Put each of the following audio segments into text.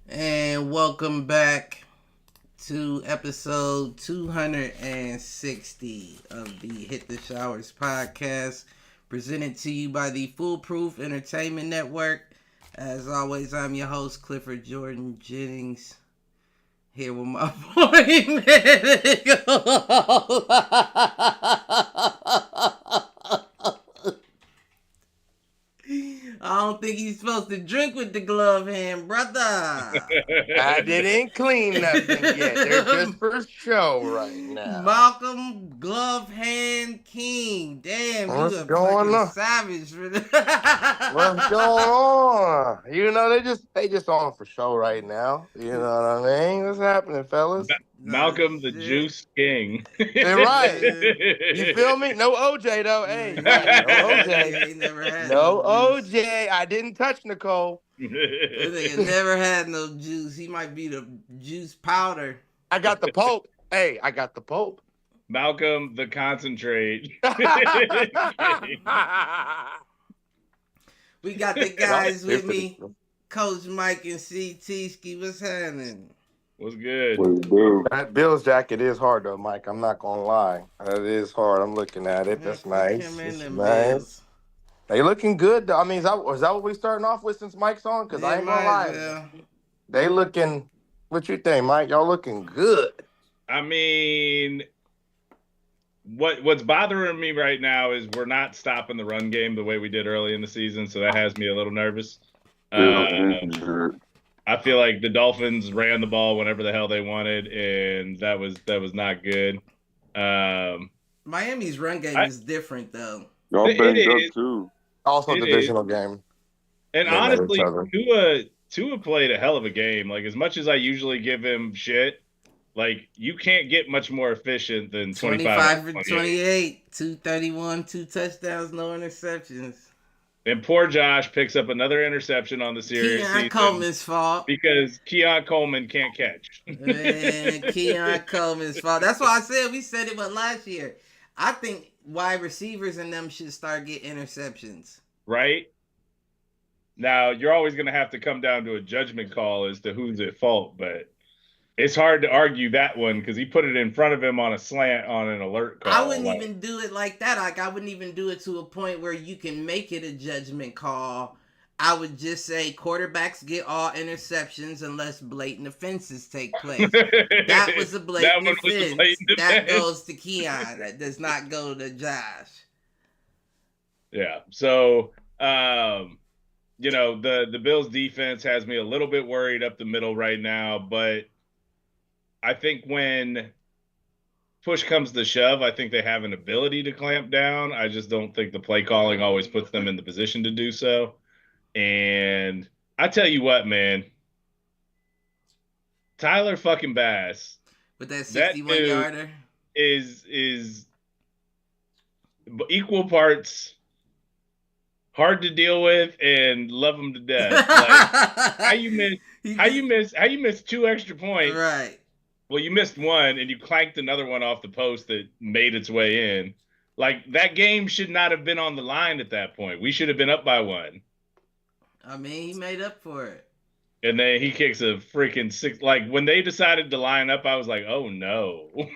And welcome back to episode 260 of the Hit the Showers podcast, presented to you by the Foolproof Entertainment Network. As always, I'm your host, Clifford Jordan Jennings, here with my boy, I don't think he's supposed to drink with the glove hand, brother. I didn't clean nothing yet. They're just for show right now. Malcolm Glove Hand King. Damn, you What's a going fucking on? savage. What's going on? They just on for show right now. You know what I mean? What's happening, fellas? Nah, Malcolm the shit. Juice King. They're right. You feel me? No OJ though. Yeah, Hey, yeah, hey, no yeah, OJ. he never had no No juice. OJ. I didn't touch Nicole. That nigga never had no juice. He might be the juice powder. I got the Pope. Hey, I got the Pope. Malcolm the Concentrate. We got the guys with me, Coach Mike and CT Ski. What's happening? What's good? What it do? That Bills jacket is hard though, Mike. I'm not gonna lie. That is hard. I'm looking at it. That's Fuck nice. him and That's them nice. Bills. They looking good. Though. I mean, is that what we starting off with since Mike's on? Because I ain't gonna might lie. as well. They looking. What you think, Mike? Y'all looking good. I mean, what's bothering me right now is we're not stopping the run game the way we did early in the season, so that has me a little nervous. I feel like the Dolphins ran the ball whenever the hell they wanted, and that was not good. Miami's run game is different though. Y'all It banged is. up too. Also, It divisional game. And They know honestly, each other. Tua played a hell of a game. Like, as much as I usually give him shit, like, you can't get much more efficient than 25 for 28. 28, 231, 2 touchdowns, no interceptions. And poor Josh picks up another interception on the series Keon Coleman's fault. because Keon Coleman can't catch. Man, Keon Coleman's fault. That's why I said we said it, but last year. I think wide receivers and them should start getting interceptions. Right? Now, you're always going to have to come down to a judgment call as to who's at fault, but it's hard to argue that one because he put it in front of him on a slant on an alert call. I wouldn't even do it like that. Like, I wouldn't even do it to a point where you can make it a judgment call. I would just say quarterbacks get all interceptions unless blatant offenses take place. That was a blatant offense. That goes to Keon. That does not go to Josh. Yeah. So, you know, the Bills defense has me a little bit worried up the middle right now, but I think when push comes to shove, I think they have an ability to clamp down. I just don't think the play calling always puts them in the position to do so. And I tell you what, man, Tyler fucking Bass with that 61-yarder is equal parts hard to deal with and love him to death. Like, how you miss 2 extra points? Right. Well, you missed one and you clanked another one off the post that made its way in. Like, that game should not have been on the line at that point. We should have been up by 1. I mean, he made up for it. And then he kicks a freaking 6. Like, when they decided to line up, I was like, oh, no. Well,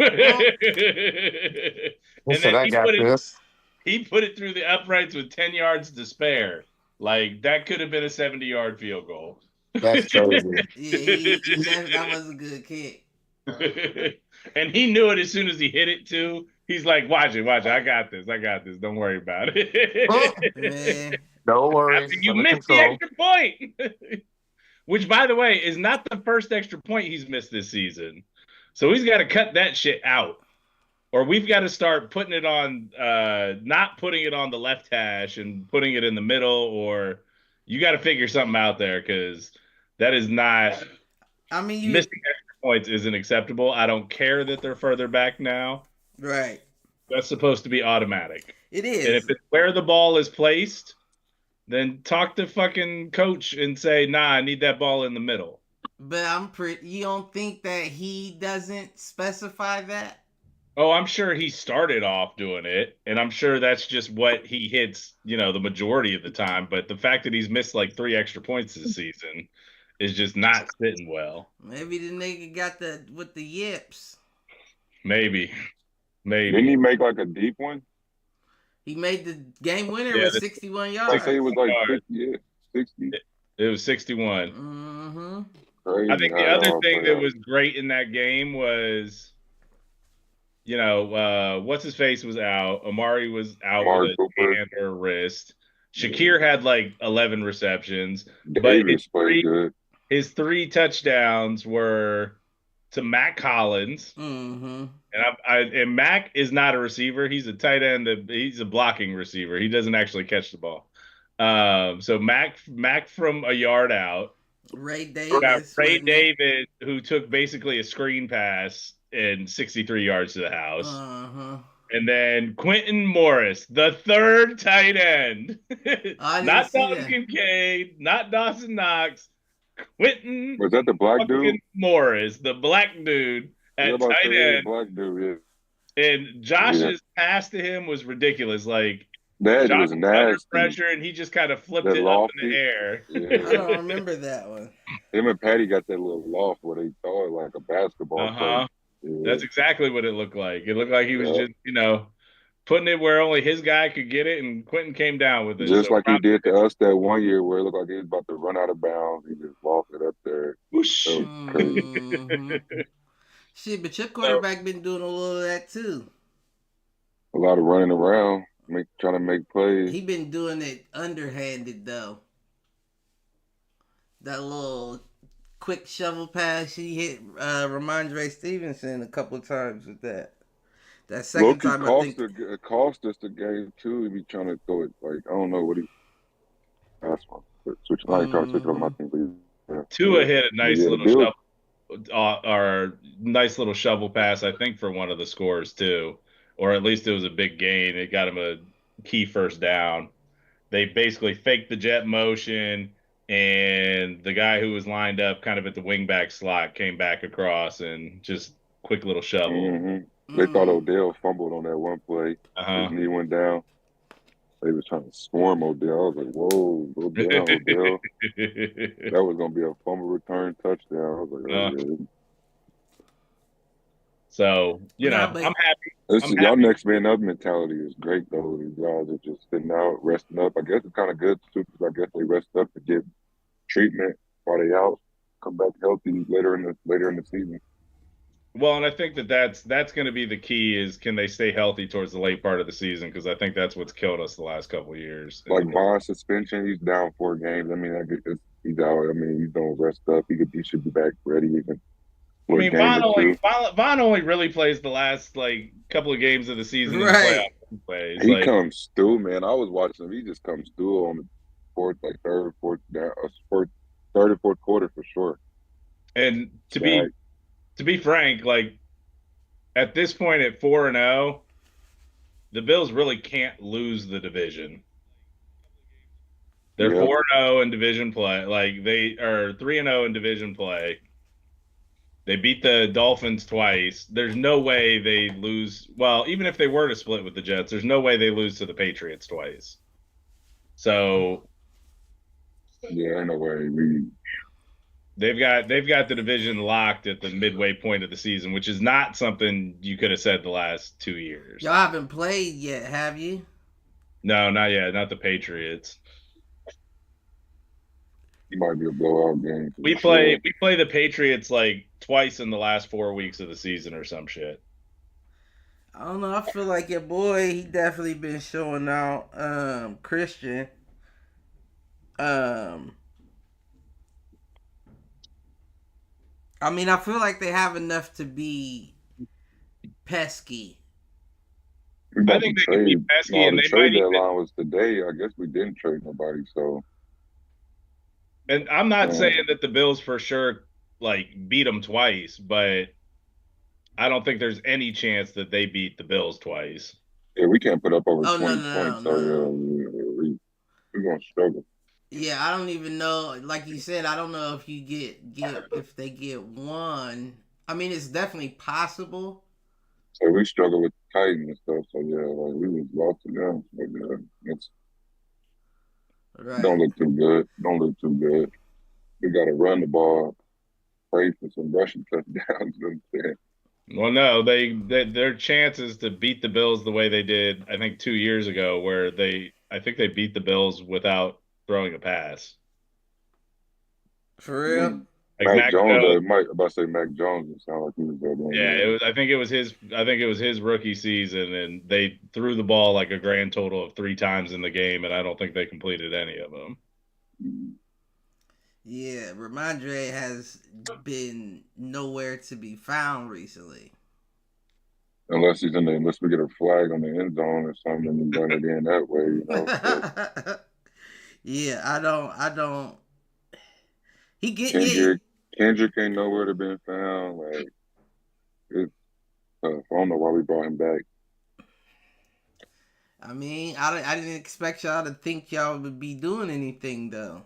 and so then he put it through the uprights with 10 yards to spare. Like, that could have been a 70-yard field goal. That's crazy. That was a good kick. And he knew it as soon as he hit it, too. He's like, watch it. I got this. Don't worry about it. Man. No worries. You missed the extra point. Which, by the way, is not the first extra point he's missed this season. So he's got to cut that shit out. Or we've got to start putting it on, not putting it on the left hash and putting it in the middle, or you got to figure something out there because that is not. I mean, missing extra points isn't acceptable. I don't care that they're further back now. Right. That's supposed to be automatic. It is. And if it's where the ball is placed, then talk to fucking coach and say, nah, I need that ball in the middle. But you don't think that he doesn't specify that? Oh, I'm sure he started off doing it, and I'm sure that's just what he hits, the majority of the time. But the fact that he's missed like 3 extra points this season is just not sitting well. Maybe the nigga got with the yips. Maybe. Didn't he make like a deep one? He made the game winner Yeah, with 61 I yards. say it was like 50, 60. It was 61. Mm-hmm. Crazy. I think the other thing that was great in that game was, what's his face was out. Amari was out with a hand or wrist. Shakir had like 11 receptions, Davis played good. His 3 touchdowns were to Mac Collins. Mm-hmm. And Mac is not a receiver. He's a tight end. He's a blocking receiver. He doesn't actually catch the ball. So Mac from a yard out. Ray Davis. Davis, who took basically a screen pass and 63 yards to the house. Uh-huh. And then Quentin Morris, the 3rd tight end. Not Dalton Kincaid, not Dawson Knox. Quentin was that the black dude? Morris, the black dude at tight end. Black dude, yeah. And Josh's pass to him was ridiculous. Like that was under pressure, and he just kind of flipped it up in the air. Yeah. I don't remember that one. Him and Patty got that little loft where they throw it like a basketball play. Yeah. That's exactly what it looked like. It looked like he was just, putting it where only his guy could get it, and Quentin came down with it. Just like he did to us that one year where it looked like he was about to run out of bounds. He just walked it up there. Mm-hmm. Shit, but your quarterback been doing a little of that too. A lot of running around, trying to make plays. He been doing it underhanded though. That little quick shovel pass he hit Ramondre Stevenson a couple of times with that. That second time it cost us the game too. He be trying to throw it like I don't know what he. That's one. Switch line, trying to switch on my team. Tua hit a nice little shovel pass, I think, for one of the scores too, or at least it was a big gain. It got him a key first down. They basically faked the jet motion, and the guy who was lined up kind of at the wingback slot came back across and just quick little shovel. Mm-hmm. They thought Odell fumbled on that one play. His knee went down. They was trying to swarm Odell. I was like, whoa, go down, Odell. That was going to be a fumble return touchdown. I was like, oh, yeah. So, I'm happy. Y'all next man up mentality is great, though. These guys are just sitting out, resting up. I guess it's kind of good, too, because I guess they rest up to get treatment while they out, come back healthy later in the season. Well, and I think that's going to be the key is can they stay healthy towards the late part of the season, because I think that's what's killed us the last couple of years. Like Bond's suspension, he's down 4 games. I mean, he's out. I mean, he's don't rest up. He should be back ready even. I mean, Von only really plays the last couple of games of the season. Right. He comes through, man. I was watching him. He just comes through on the third and fourth quarter for sure. And to be frank, at this point at 4-0, the Bills really can't lose the division. They're 4-0 in division play. They are 3-0 in division play. They beat the Dolphins twice. There's no way they lose. Well, even if they were to split with the Jets, there's no way they lose to the Patriots twice. So, yeah, ain't no way. They've got the division locked at the midway point of the season, which is not something you could have said the last 2 years. Y'all haven't played yet, have you? No, not yet. Not the Patriots. It might be a blowout game. We play the Patriots twice in the last 4 weeks of the season or some shit. I don't know. I feel like your boy, he definitely been showing out. Christian. I mean, I feel like they have enough to be pesky. I think they can be pesky, and the trade deadline was today. I guess we didn't trade nobody, so. And I'm not saying that the Bills for sure beat them twice, but I don't think there's any chance that they beat the Bills twice. Yeah, we can't put up over 20 points. No. We're gonna struggle. Yeah, I don't even know. Like you said, I don't know if you get if they get one. I mean, it's definitely possible. So we struggle with the Titans and stuff. So yeah, we was lost to them. But, right. Don't look too good. We got to run the ball, pray for some rushing touchdowns. Well, no, their chances to beat the Bills the way they did, I think 2 years ago, where I think they beat the Bills without throwing a pass. For real? Like Mac Jones, about to say Mac Jones. It sounded like he was there. Yeah, I think it was his rookie season, and they threw the ball like a grand total of 3 times in the game, and I don't think they completed any of them. Yeah, Ramondre has been nowhere to be found recently. Unless we get a flag on the end zone or something and run it in that way, you know. So. Yeah, I don't. Kendrick ain't nowhere to be found. Like, it's tough. I don't know why we brought him back. I mean, I didn't expect y'all to think y'all would be doing anything though.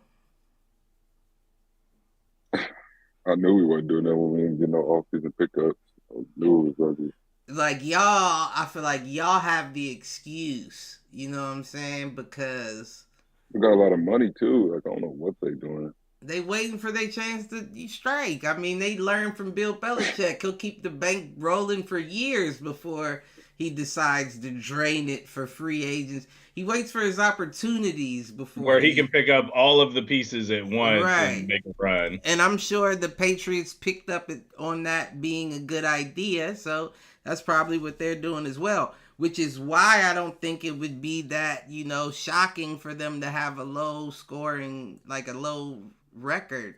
I knew we weren't doing that when we didn't get no off-season pickups. I knew it was ugly. Like y'all, I feel like y'all have the excuse. You know what I'm saying? Because we got a lot of money too. Like, I don't know what they're doing. They waiting for their chance to strike. I mean, they learned from Bill Belichick. He'll keep the bank rolling for years before he decides to drain it for free agents. He waits for his opportunities before where he can pick up all of the pieces at once and make a run. And I'm sure the Patriots picked up on that being a good idea, so that's probably what they're doing as well. Which is why I don't think it would be that, shocking for them to have a low scoring, like a low record.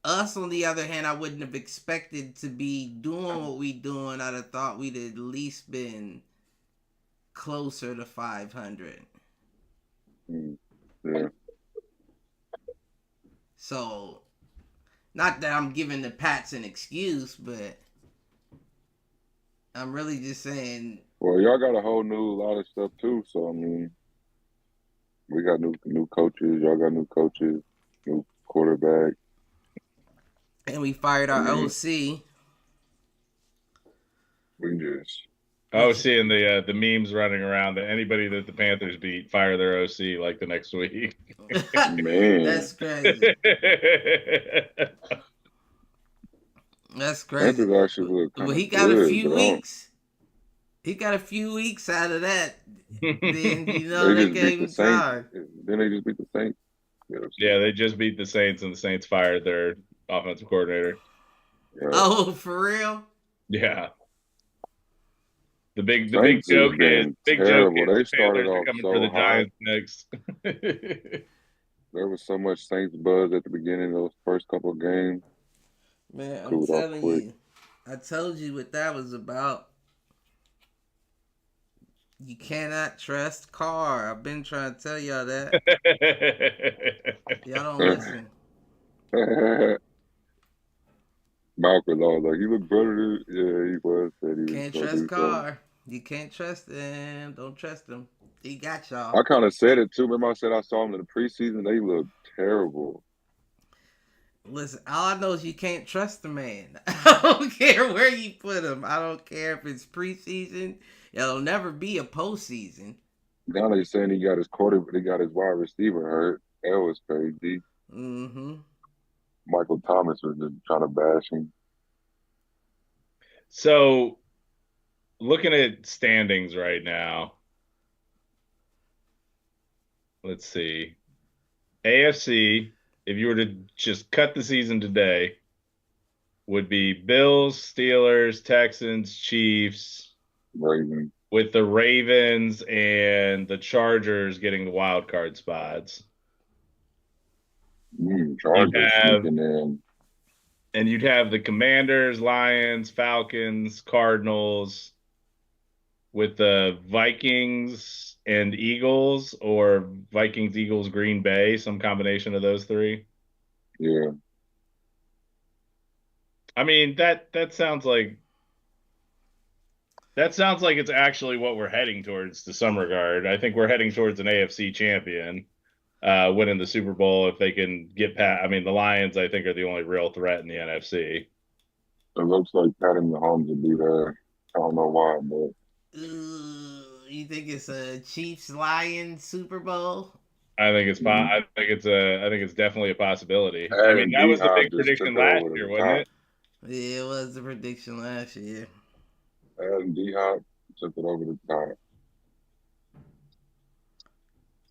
Us, on the other hand, I wouldn't have expected to be doing what we doing. I'd have thought we'd at least been closer to 500. Yeah. So, not that I'm giving the Pats an excuse, but I'm really just saying. Well, y'all got a whole new lot of stuff too. So I mean, we got new coaches. Y'all got new coaches, new quarterback. And we fired our OC. We just. Seeing the memes running around that anybody that the Panthers beat, fire their OC like the next week. Man, that's crazy. That's crazy. Panthers actually look he got good, a few weeks. He got a few weeks out of that. Then they gave him time. Then they just beat the Saints. Yeah, they just beat the Saints, and the Saints fired their offensive coordinator. Yeah. Oh, for real? Yeah. The big joke is they started off coming so for the high. Giants next. There was so much Saints buzz at the beginning of those first couple of games. Man, I'm telling you, I told you what that was about. You cannot trust Carr. I've been trying to tell y'all that. Y'all don't listen. Malcolm was like, he looked better. Yeah, he was. Can't trust Carr. You can't trust him. Don't trust him. He got y'all. I kind of said it too. Remember I said I saw him in the preseason? They looked terrible. Listen, all I know is you can't trust the man. I don't care where you put him. I don't care if it's preseason. It'll never be a postseason. Now they're saying he got his wide receiver hurt. That was crazy. Mm-hmm. Michael Thomas was just trying to bash him. So, looking at standings right now, let's see. AFC, if you were to just cut the season today, would be Bills, Steelers, Texans, Chiefs, Ravens. With the Ravens and the Chargers getting the wild card spots. Chargers sneaking in. And you'd have the Commanders, Lions, Falcons, Cardinals, with the Vikings and Eagles, or Vikings, Eagles, Green Bay, some combination of those three. Yeah. I mean, that sounds like it's actually what we're heading towards to some regard. I think we're heading towards an AFC champion winning the Super Bowl if they can get past. I mean, the Lions, I think, are the only real threat in the NFC. It looks like Patty Mahomes will be there. I don't know why, but. You think it's a Chiefs-Lions Super Bowl? I think it's I think it's definitely a possibility. I Adam mean, that was the D-Hop big just took prediction it last over the year, wasn't top. it? Yeah, it was the prediction last year. Adam D-Hop took it over the top.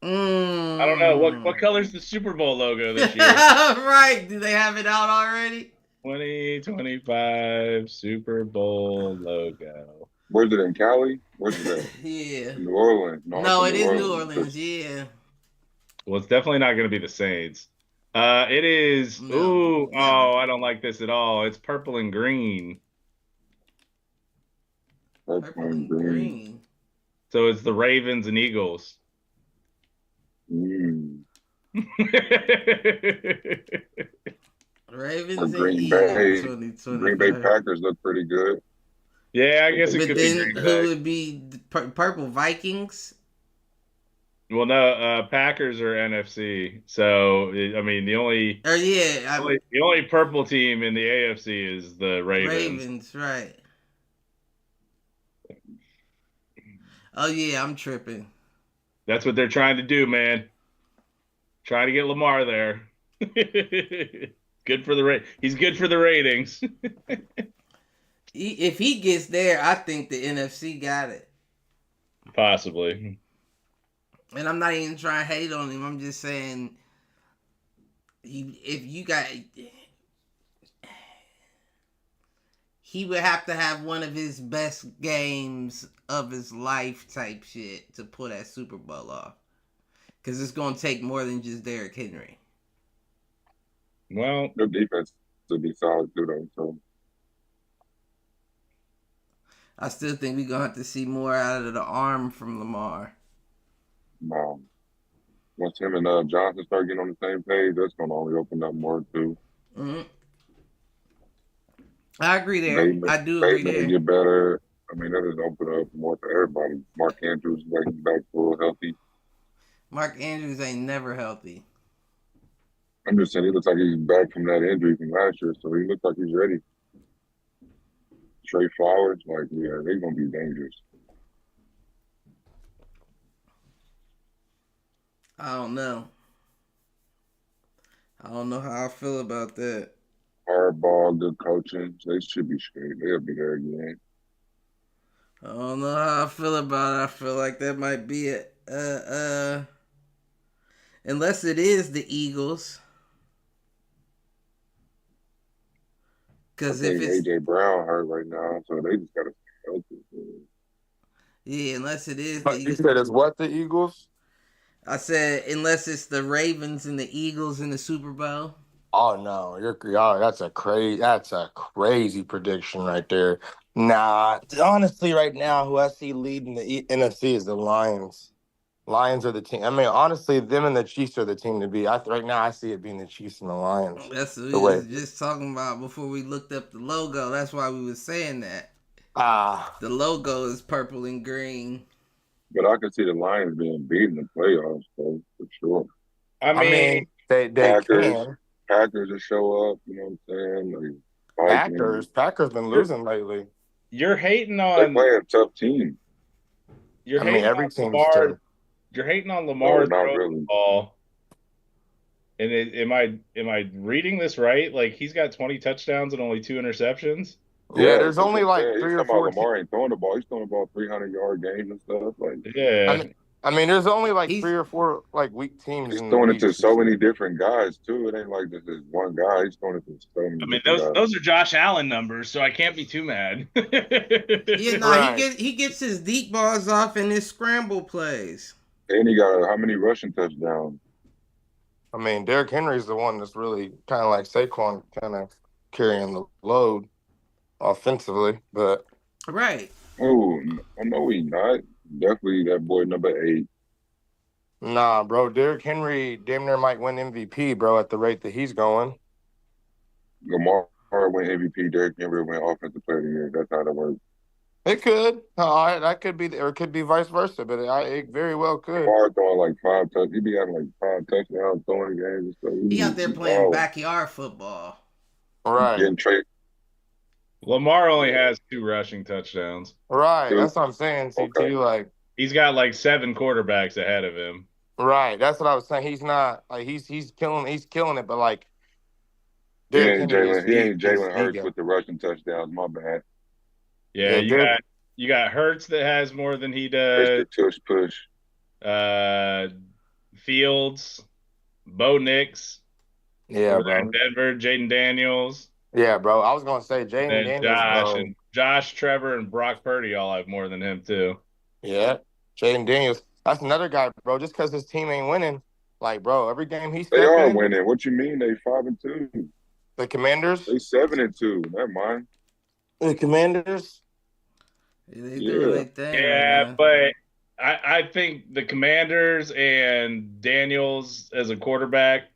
I don't know what color's the Super Bowl logo this year. Right? Do they have it out already? 2025 Super Bowl logo. Where's it in Cali? Where's it at? Yeah. New Orleans. No, it is New Orleans. Yeah. Well, it's definitely not going to be the Saints. It is. No, never. I don't like this at all. It's purple and green. Purple and green. So it's the Ravens and Eagles. Ravens Green and Bay. Eagles. Green Bay Packers look pretty good. Yeah, I guess it could be Green Bay. Who would be purple Vikings? Well, no, Packers are NFC. So I mean, the only purple team in the AFC is the Ravens. Ravens, right? Oh yeah, I'm tripping. That's what they're trying to do, man. Trying to get Lamar there. Good for the He's good for the ratings. If he gets there, I think the NFC got it. Possibly. And I'm not even trying to hate on him. I'm just saying, if you got, he would have to have one of his best games of his life type shit to pull that Super Bowl off. Because it's going to take more than just Derrick Henry. Well, their defense would be solid too, though. So I still think we're going to have to see more out of the arm from Lamar. Once him and Johnson start getting on the same page, that's going to only open up more too. Mm-hmm. I agree there. I do agree there. Get better. I mean, that just open up more for everybody. Mark Andrews back full healthy. Mark Andrews ain't never healthy. I'm just saying, he looks like he's back from that injury from last year, so he looks like he's ready. Trey Flowers, they're going to be dangerous. I don't know how I feel about that. Hardball, good coaching. They should be straight. They'll be there again. I don't know how I feel about it. I feel like that might be it. Unless it is the Eagles. Because if it's AJ Brown hurt right now, so they just gotta stay healthy. Yeah, unless it is. But you said it's what, the Eagles? I said unless it's the Ravens and the Eagles in the Super Bowl. Oh no, that's a crazy prediction right there. Nah, honestly, right now, who I see leading the NFC is the Lions. Lions are the team. I mean, honestly, them and the Chiefs are the team to be. Right now, I see it being the Chiefs and the Lions. That's what we was just talking about before we looked up the logo. That's why we were saying that. The logo is purple and green. But I could see the Lions being beat in the playoffs, though, for sure. I mean they can. Packers will show up, you know what I'm saying? Packers been losing lately. You're hating on. They play a tough team. Every team. You're hating on Lamar throwing the ball. And am I reading this right? Like, he's got 20 touchdowns and only 2 interceptions. Yeah, there's only like 3 or 4. Lamar ain't throwing the ball. He's throwing the ball 300-yard games and stuff. Yeah. I mean, there's only like 3 or 4 weak teams. He's throwing it to so many different guys too. It ain't like this is one guy. He's throwing it to so many. I mean, those are Josh Allen numbers, so I can't be too mad. He gets his deep balls off in his scramble plays. And he got how many rushing touchdowns? I mean, Derrick Henry's the one that's really kind of like Saquon, kind of carrying the load offensively, but right. Oh, no, he not. Definitely that boy number 8. Nah, bro. Derrick Henry damn near might win MVP, bro, at the rate that he's going. Lamar win MVP, Derrick Henry win Offensive Player of the Year. That's how that works. It could. That could be, or it could be vice versa, but it very well could. Lamar throwing like 5 touchdowns. He be having like 5 touchdowns throwing games and stuff. He out there playing backyard football. Right. Getting traded. Lamar only has 2 rushing touchdowns. Right. That's what I'm saying. CT, he's got like 7 quarterbacks ahead of him. Right. That's what I was saying. He's not like he's killing it, but like He Derrick ain't Henry Jalen. He ain't is Jalen Hurts ego. with the rushing touchdowns. My bad. Yeah, Yeah, Derrick. you got Hurts that has more than he does. Mr. Tush Push. Fields, Bo Nix. Yeah, Over there bro. in Denver, Jaden Daniels. Yeah, bro. I was gonna say Jaden Then Daniels, bro. Josh, Trevor, and Brock Purdy all have more than him too. Yeah, Jaden Daniels. That's another guy, bro. Just because his team ain't winning, like, bro, every game he They step are in, winning. What you mean? They 5-2. the Commanders. They 7-2. Never mind. The Commanders. They doing their thing right Yeah, now. but I think the Commanders and Daniels as a quarterback,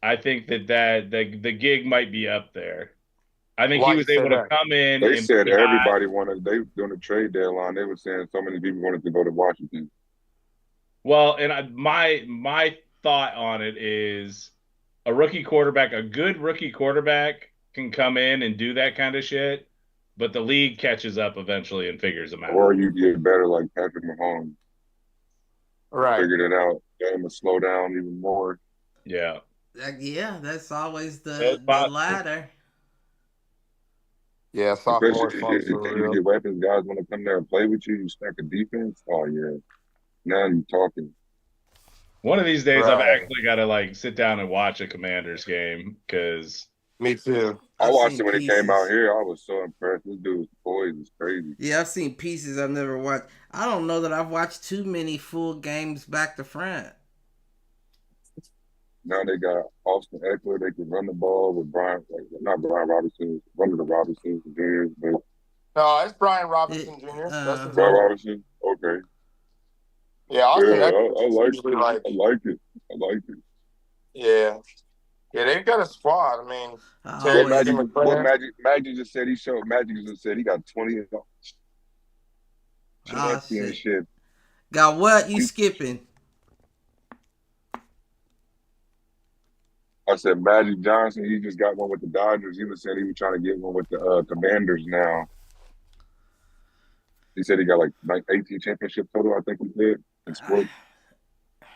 I think that the gig might be up there. I think Why he you was say able to that? come in They and said be hot. everybody wanted. They during the trade deadline. They were saying so many people wanted to go to Washington. Well, and my thought on it is a rookie quarterback, a good rookie quarterback can come in and do that kind of shit, but the league catches up eventually and figures them out. Or you get better like Patrick Mahomes. Right. Figured it out. Game will slow down even more. Yeah. Yeah, that's always the ladder. Yeah, sophomore Especially slumps if for you real. get weapons, guys want to come there and play with you. You stack a defense. Oh yeah, now you're talking. One of these days, Right. I've actually got to like sit down and watch a Commanders game because. Me too. I watched it when he came out here. I was so impressed. This dude's poise is crazy. Yeah, I've seen pieces I've never watched. I don't know that I've watched too many full games back to front. Now they got Austin Eckler. They can run the ball with not Brian Robinson, one of the Robinsons, Juniors, but No, it's Brian Robinson Jr. That's his Brian name. Robinson. Okay. Yeah, Austin Yeah, Eckler. I like it. I like it. I like it. Yeah. Yeah, they've got a squad. I mean, Magic just said Magic just said he got 20 championship. Got what? You skipping? I said Magic Johnson, he just got one with the Dodgers. He was saying he was trying to get one with the Commanders now. He said he got like 18 championship total, I think he did in sports.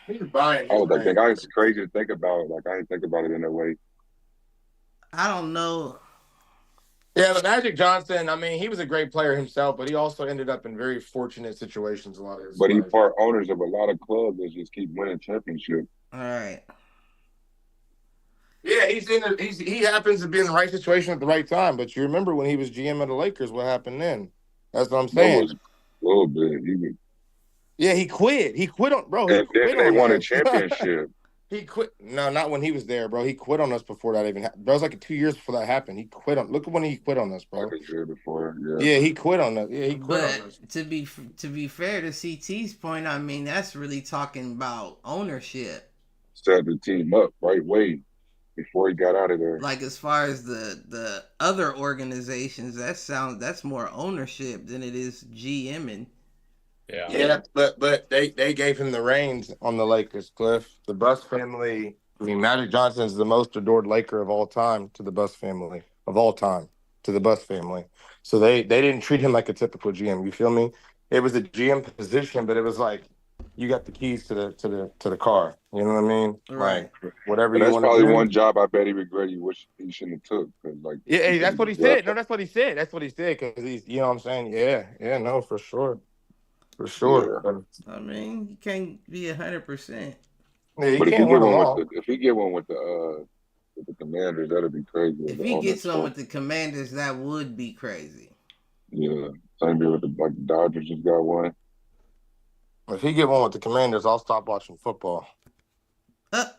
He's buying. I was like, dang, it's crazy to think about it. Like, I didn't think about it in that way. I don't know. Yeah, but Magic Johnson, I mean, he was a great player himself, but he also ended up in very fortunate situations a lot of his But life. he's part owners of a lot of clubs that just keep winning championships. All right. Yeah, he happens to be in the right situation at the right time. But you remember when he was GM of the Lakers, what happened then? That's what I'm saying. That was a little bit. Yeah, he quit. He quit on bro. And then they won a championship. He quit. No, not when he was there, bro. He quit on us before that even happened. Bro, it was like 2 years before that happened. He quit on. Look at when he quit on us, bro. Like a year before, yeah. Yeah, he quit on us. Yeah, he quit on us. To be fair to CT's point, I mean that's really talking about ownership. Set the team up right way before he got out of there. Like as far as the other organizations, that's more ownership than it is GMing. Yeah, but they gave him the reins on the Lakers, Cliff. The Buss family. I mean, Magic Johnson's the most adored Laker of all time to the Buss family of all time to the Buss family. So they didn't treat him like a typical GM. You feel me? It was a GM position, but it was like you got the keys to the car. You know what I mean? Right. Like whatever and you want to do. That's probably one job I bet he regret. He wish he shouldn't have took. Like yeah, that's what he said. No, that's what he said. That's what he said because he's, you know what I'm saying? Yeah, no, for sure. For sure. Yeah. I mean, you can't be 100%. Yeah, but if he get one with the Commanders, that'd be crazy. If he gets one with the Commanders, that would be crazy. Yeah, same deal with the Dodgers just got one. If he get one with the Commanders, I'll stop watching football. And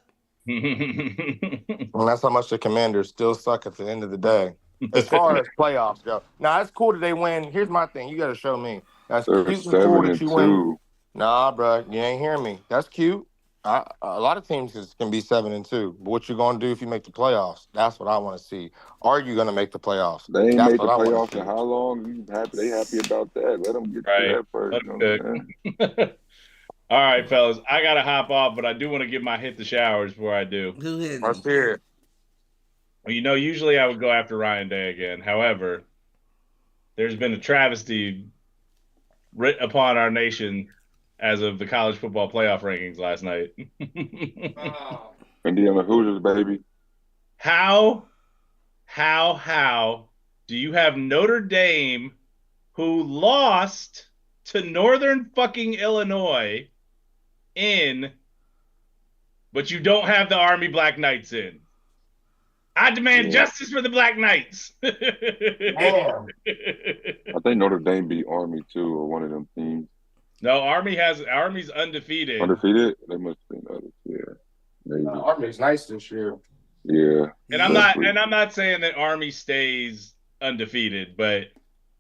that's how much the Commanders still suck at the end of the day. As far as playoffs go. Now, it's cool that they win. Here's my thing. You got to show me. That's cute and cool that you win. Nah, bro, you ain't hearing me. That's cute. A lot of teams can be 7-2. But what you gonna do if you make the playoffs? That's what I want to see. Are you gonna make the playoffs? They ain't made the playoffs in how long? They happy about that. Let them get to that first. You know all right, fellas. I gotta hop off, but I do want to give my hit the showers before I do. Let's hear it. Well, usually I would go after Ryan Day again. However, there's been a travesty writ upon our nation as of the college football playoff rankings last night. Indiana Hoosiers, baby. How do you have Notre Dame, who lost to Northern fucking Illinois, but you don't have the Army Black Knights in? I demand justice for the Black Knights. I think Notre Dame beat Army too, or one of them teams. No, Army's undefeated. Undefeated? They must have been others. Yeah, maybe. Army's nice this year. Yeah, and I'm not saying that Army stays undefeated, but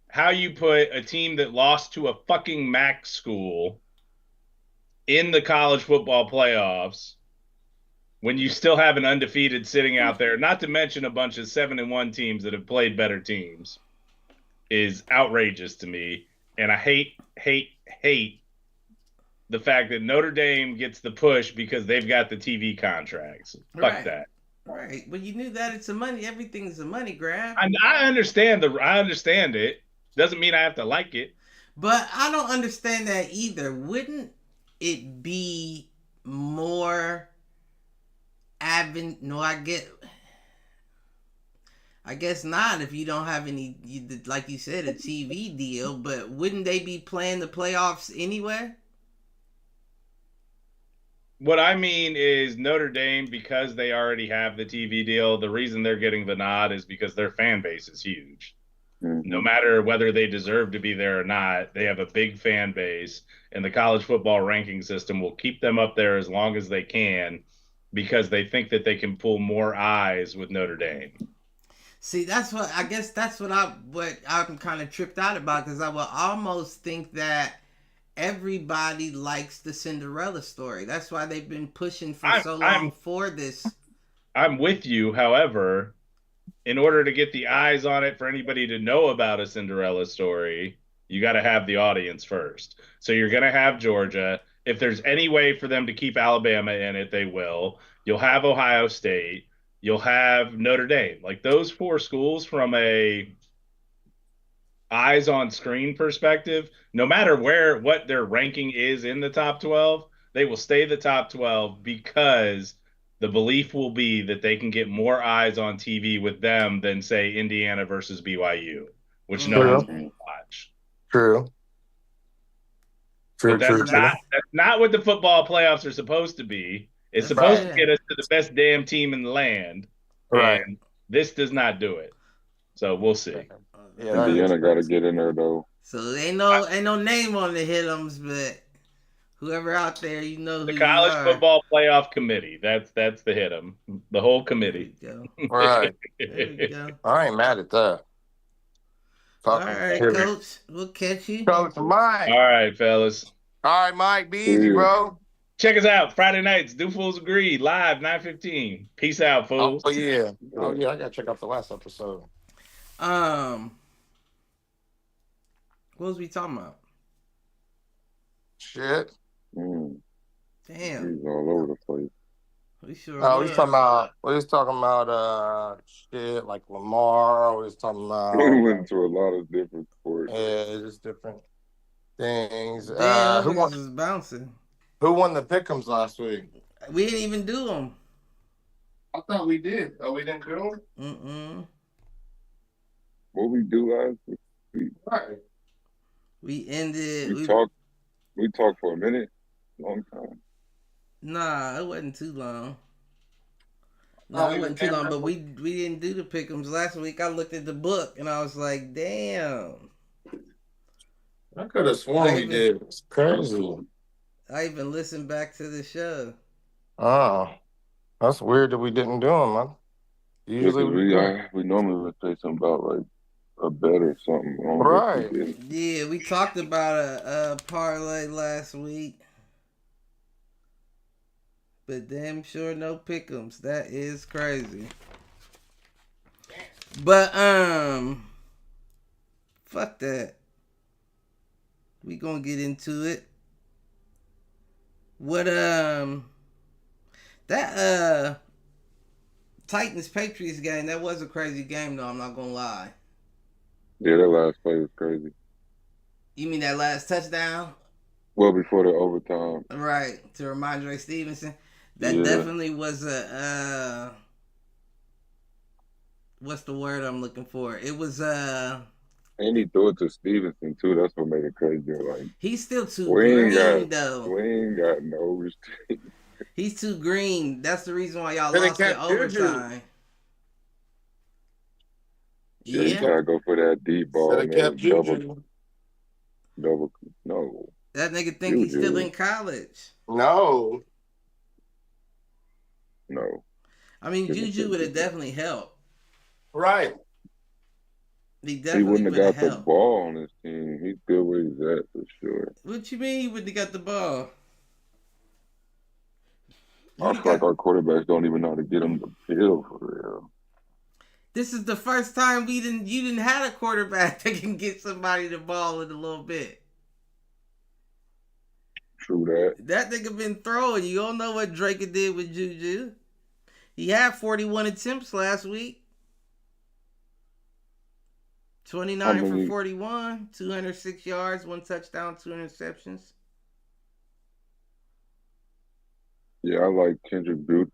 how you put a team that lost to a fucking MAC school in the college football playoffs when you still have an undefeated sitting out there, not to mention a bunch of 7-1 teams that have played better teams, is outrageous to me. And I hate the fact that Notre Dame gets the push because they've got the TV contracts. Fuck that. Right. Well, you knew that it's a money. Everything's a money grab. I understand it. Doesn't mean I have to like it. But I don't understand that either. Wouldn't it be more No, I guess not if you don't have any, like you said, a TV deal. But wouldn't they be playing the playoffs anyway? What I mean is Notre Dame, because they already have the TV deal, the reason they're getting the nod is because their fan base is huge. Mm-hmm. No matter whether they deserve to be there or not, they have a big fan base, and the college football ranking system will keep them up there as long as they can because they think that they can pull more eyes with Notre Dame. See, that's what I'm kind of tripped out about, because I would almost think that everybody likes the Cinderella story. That's why they've been pushing for so long for this. I'm with you. However, in order to get the eyes on it for anybody to know about a Cinderella story, you got to have the audience first. So you're going to have Georgia. If there's any way for them to keep Alabama in it, they will. You'll have Ohio State. You'll have Notre Dame. Like, those four schools, from a eyes on screen perspective, no matter what their ranking is in the top 12, they will stay the top 12 because the belief will be that they can get more eyes on TV with them than, say, Indiana versus BYU, which no one's going to watch. True. That's not what the football playoffs are supposed to be. It's supposed to get us to the best damn team in the land. Right. And this does not do it. So we'll see. Yeah, Indiana got to get in there, though. So ain't no name on the Hit'ems, but whoever out there, you know who the college football playoff committee. That's the Hit'em. The whole committee. There right. There we go. I ain't mad at that. All right, Coach. We'll catch you. Coach Mike. All right, fellas. All right, Mike. Be easy, bro. Check us out Friday nights. Do Fools Agree live 9:15. Peace out, fools. Oh yeah. I gotta check out the last episode. What was we talking about? Shit. Damn. He's all over the place. We sure we was talking about shit like Lamar. We was talking about we went into a lot of different sports. Yeah, just different things. Who was bouncing? Who won the pick'ems last week? We didn't even do them. I thought we did. Oh, we didn't do them? What we do last week? Right. We ended. We talked for a minute. Long time. Nah, it wasn't too long. No, it wasn't too long. But we didn't do the pick'ems last week. I looked at the book and I was like, damn. I could have sworn we did. It's crazy. I even listened back to the show. Oh, that's weird that we didn't do them, man. Usually we normally would say something about like a bet or something. Right. Yeah, we talked about a parlay last week. But damn sure no pick'ems. That is crazy. But fuck that. We gonna get into it. What that Titans Patriots game, that was a crazy game though, I'm not gonna lie. Yeah, that last play was crazy. You mean that last touchdown? Well, before the overtime. Right, to Ramondre Stevenson. That definitely was a what's the word I'm looking for? It was and he threw it to Stevenson too. That's what made it crazy. Like he's still too green though. We ain't got no restraint. He's too green. That's the reason why y'all lost in overtime. Yeah, you gotta go for that deep ball. Should have kept Juju. Double. No. That nigga think he's still in college. No. No. I mean, Juju would have definitely helped. Right. He definitely wouldn't have got the ball on his team. He's good where he's at for sure. What you mean he wouldn't have got the ball? I feel like our quarterbacks don't even know how to get him the field for real. This is the first time you didn't have a quarterback that can get somebody the ball in a little bit. True that. That nigga been throwing. You don't know what Drake did with Juju. He had 41 attempts last week. 29 for 41, 206 yards, 1 touchdown, 2 interceptions. Yeah, I like Kendrick Booty.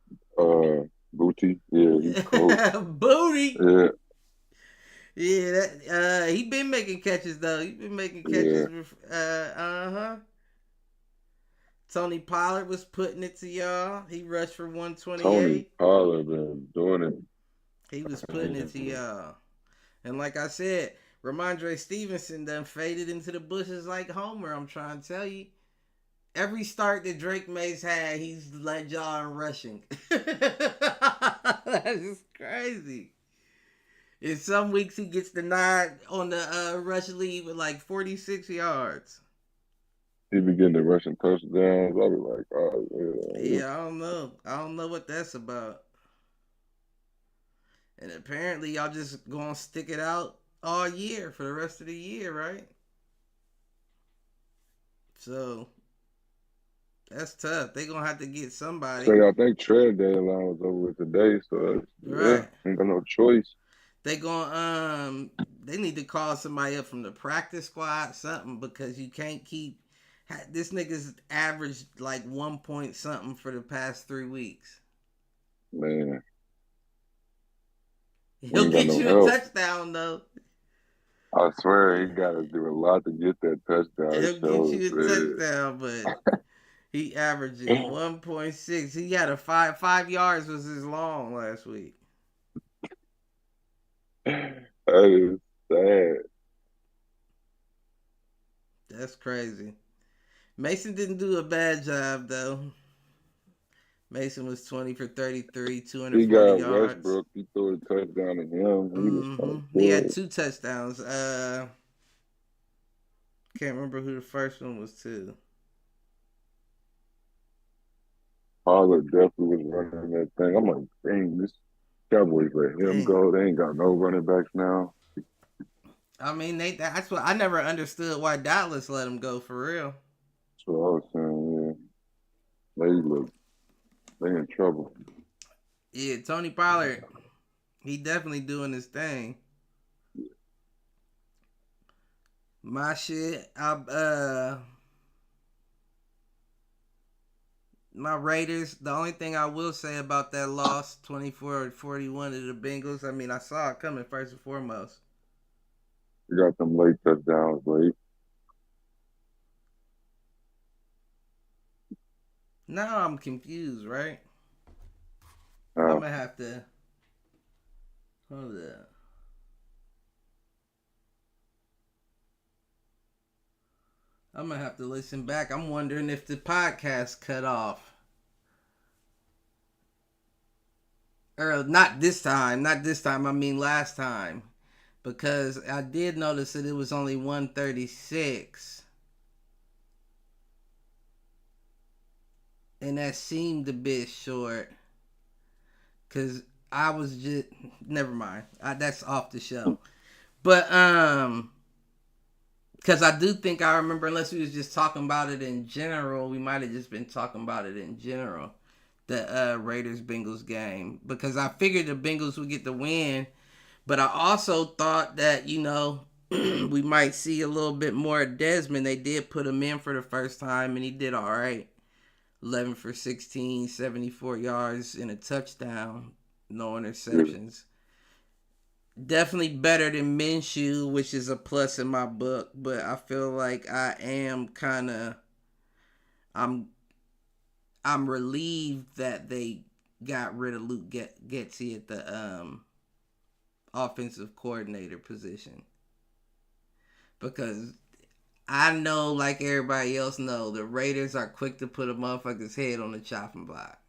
Yeah, he's cool. Booty. Yeah. Yeah, that he been making catches though. He been making catches with Tony Pollard was putting it to y'all. He rushed for 128. Tony Pollard been doing it. He was putting it to y'all. And like I said, Ramondre Stevenson done faded into the bushes like Homer. I'm trying to tell you. Every start that Drake Mays had, he's led y'all in rushing. That is crazy. In some weeks, he gets the nod on the rush lead with like 46 yards. He be getting the rushing touchdowns. I'll be like, oh, yeah, I don't know. I don't know what that's about. And apparently, y'all just gonna stick it out all year for the rest of the year, right? So that's tough. They gonna have to get somebody. So I think trade deadline was over with today, so ain't got no choice. They gonna they need to call somebody up from the practice squad, something, because you can't keep this nigga's averaged like 1 point something for the past 3 weeks. Man, he'll get you a touchdown though. I swear he got to do a lot to get that touchdown. He'll get you a touchdown, but he averaging 1.6. He had a 5 yards was his long last week. That is sad. That's crazy. Mason didn't do a bad job though. Mason was 20 for 33, 240 he got yards. Westbrook. He threw a touchdown to him. He had 2 touchdowns. Can't remember who the first one was to. Pollard definitely was running that thing. I'm like, dang, this Cowboys let him go. They ain't got no running backs now. I mean, that's what I never understood why Dallas let him go for real. That's what I was saying. Yeah, they in trouble. Yeah, Tony Pollard, he definitely doing his thing. My shit, my Raiders, the only thing I will say about that loss, 24-41 to the Bengals, I mean, I saw it coming first and foremost. You got them late touchdowns late. Now I'm confused, right? I'm going to have to... Hold up. I'm going to have to listen back. I'm wondering if the podcast cut off. Or not this time. Not this time. I mean last time. Because I did notice that it was only 136. And that seemed a bit short. Because I was just... Never mind. That's off the show. But, because I do think I remember, unless we was just talking about it in general, we might have just been talking about it in general. The Raiders-Bengals game. Because I figured the Bengals would get the win. But I also thought that, we might see a little bit more of Desmond. They did put him in for the first time, and he did all right. 11 for 16, 74 yards and a touchdown, no interceptions. Definitely better than Minshew, which is a plus in my book. But I feel like I am kind of, I'm relieved that they got rid of Luke Getsy at the offensive coordinator position, because I know, like everybody else know, the Raiders are quick to put a motherfucker's head on the chopping block.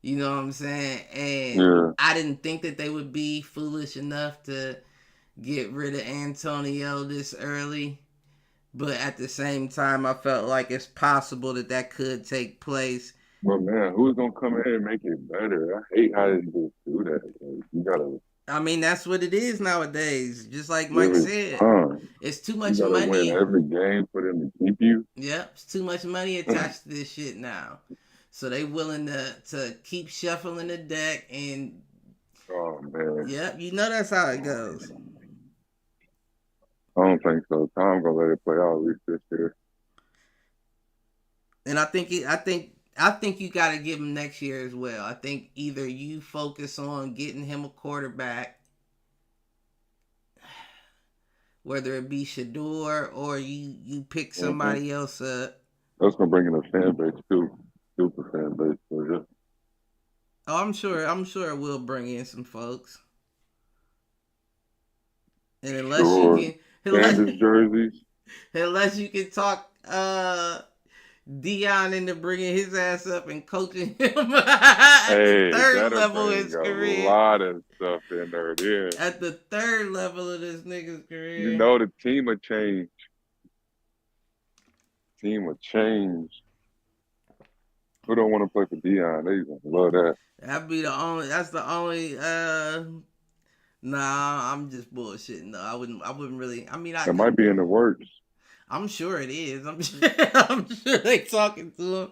You know what I'm saying? And I didn't think that they would be foolish enough to get rid of Antonio this early. But at the same time, I felt like it's possible that could take place. Well, man, who's going to come in and make it better? I hate how they just do that. Like, you got to... I mean, that's what it is nowadays. Just like Mike said, it's too much you money. Win every game for them to keep you. Yep, it's too much money attached to this shit now. So they willing to keep shuffling the deck and. Oh man. Yep, you know that's how it goes. I don't think so. Tom gonna let it play out at least this year. And I think you got to give him next year as well. I think either you focus on getting him a quarterback, whether it be Shedeur or you pick somebody else up. That's gonna bring in a fan base too, super fan base. So yeah. Oh, I'm sure it will bring in some folks. And unless you can, jerseys. Unless you can talk Dion into bringing his ass up and coaching him at the third level of his career. A lot of stuff in there. Yeah. At the third level of this nigga's career. You know the team would change. Who don't want to play for Dion? They love that. That's the only nah, I'm just bullshitting. No, I wouldn't really. I mean, it might be in the works. I'm sure it is. I'm sure they talking to him.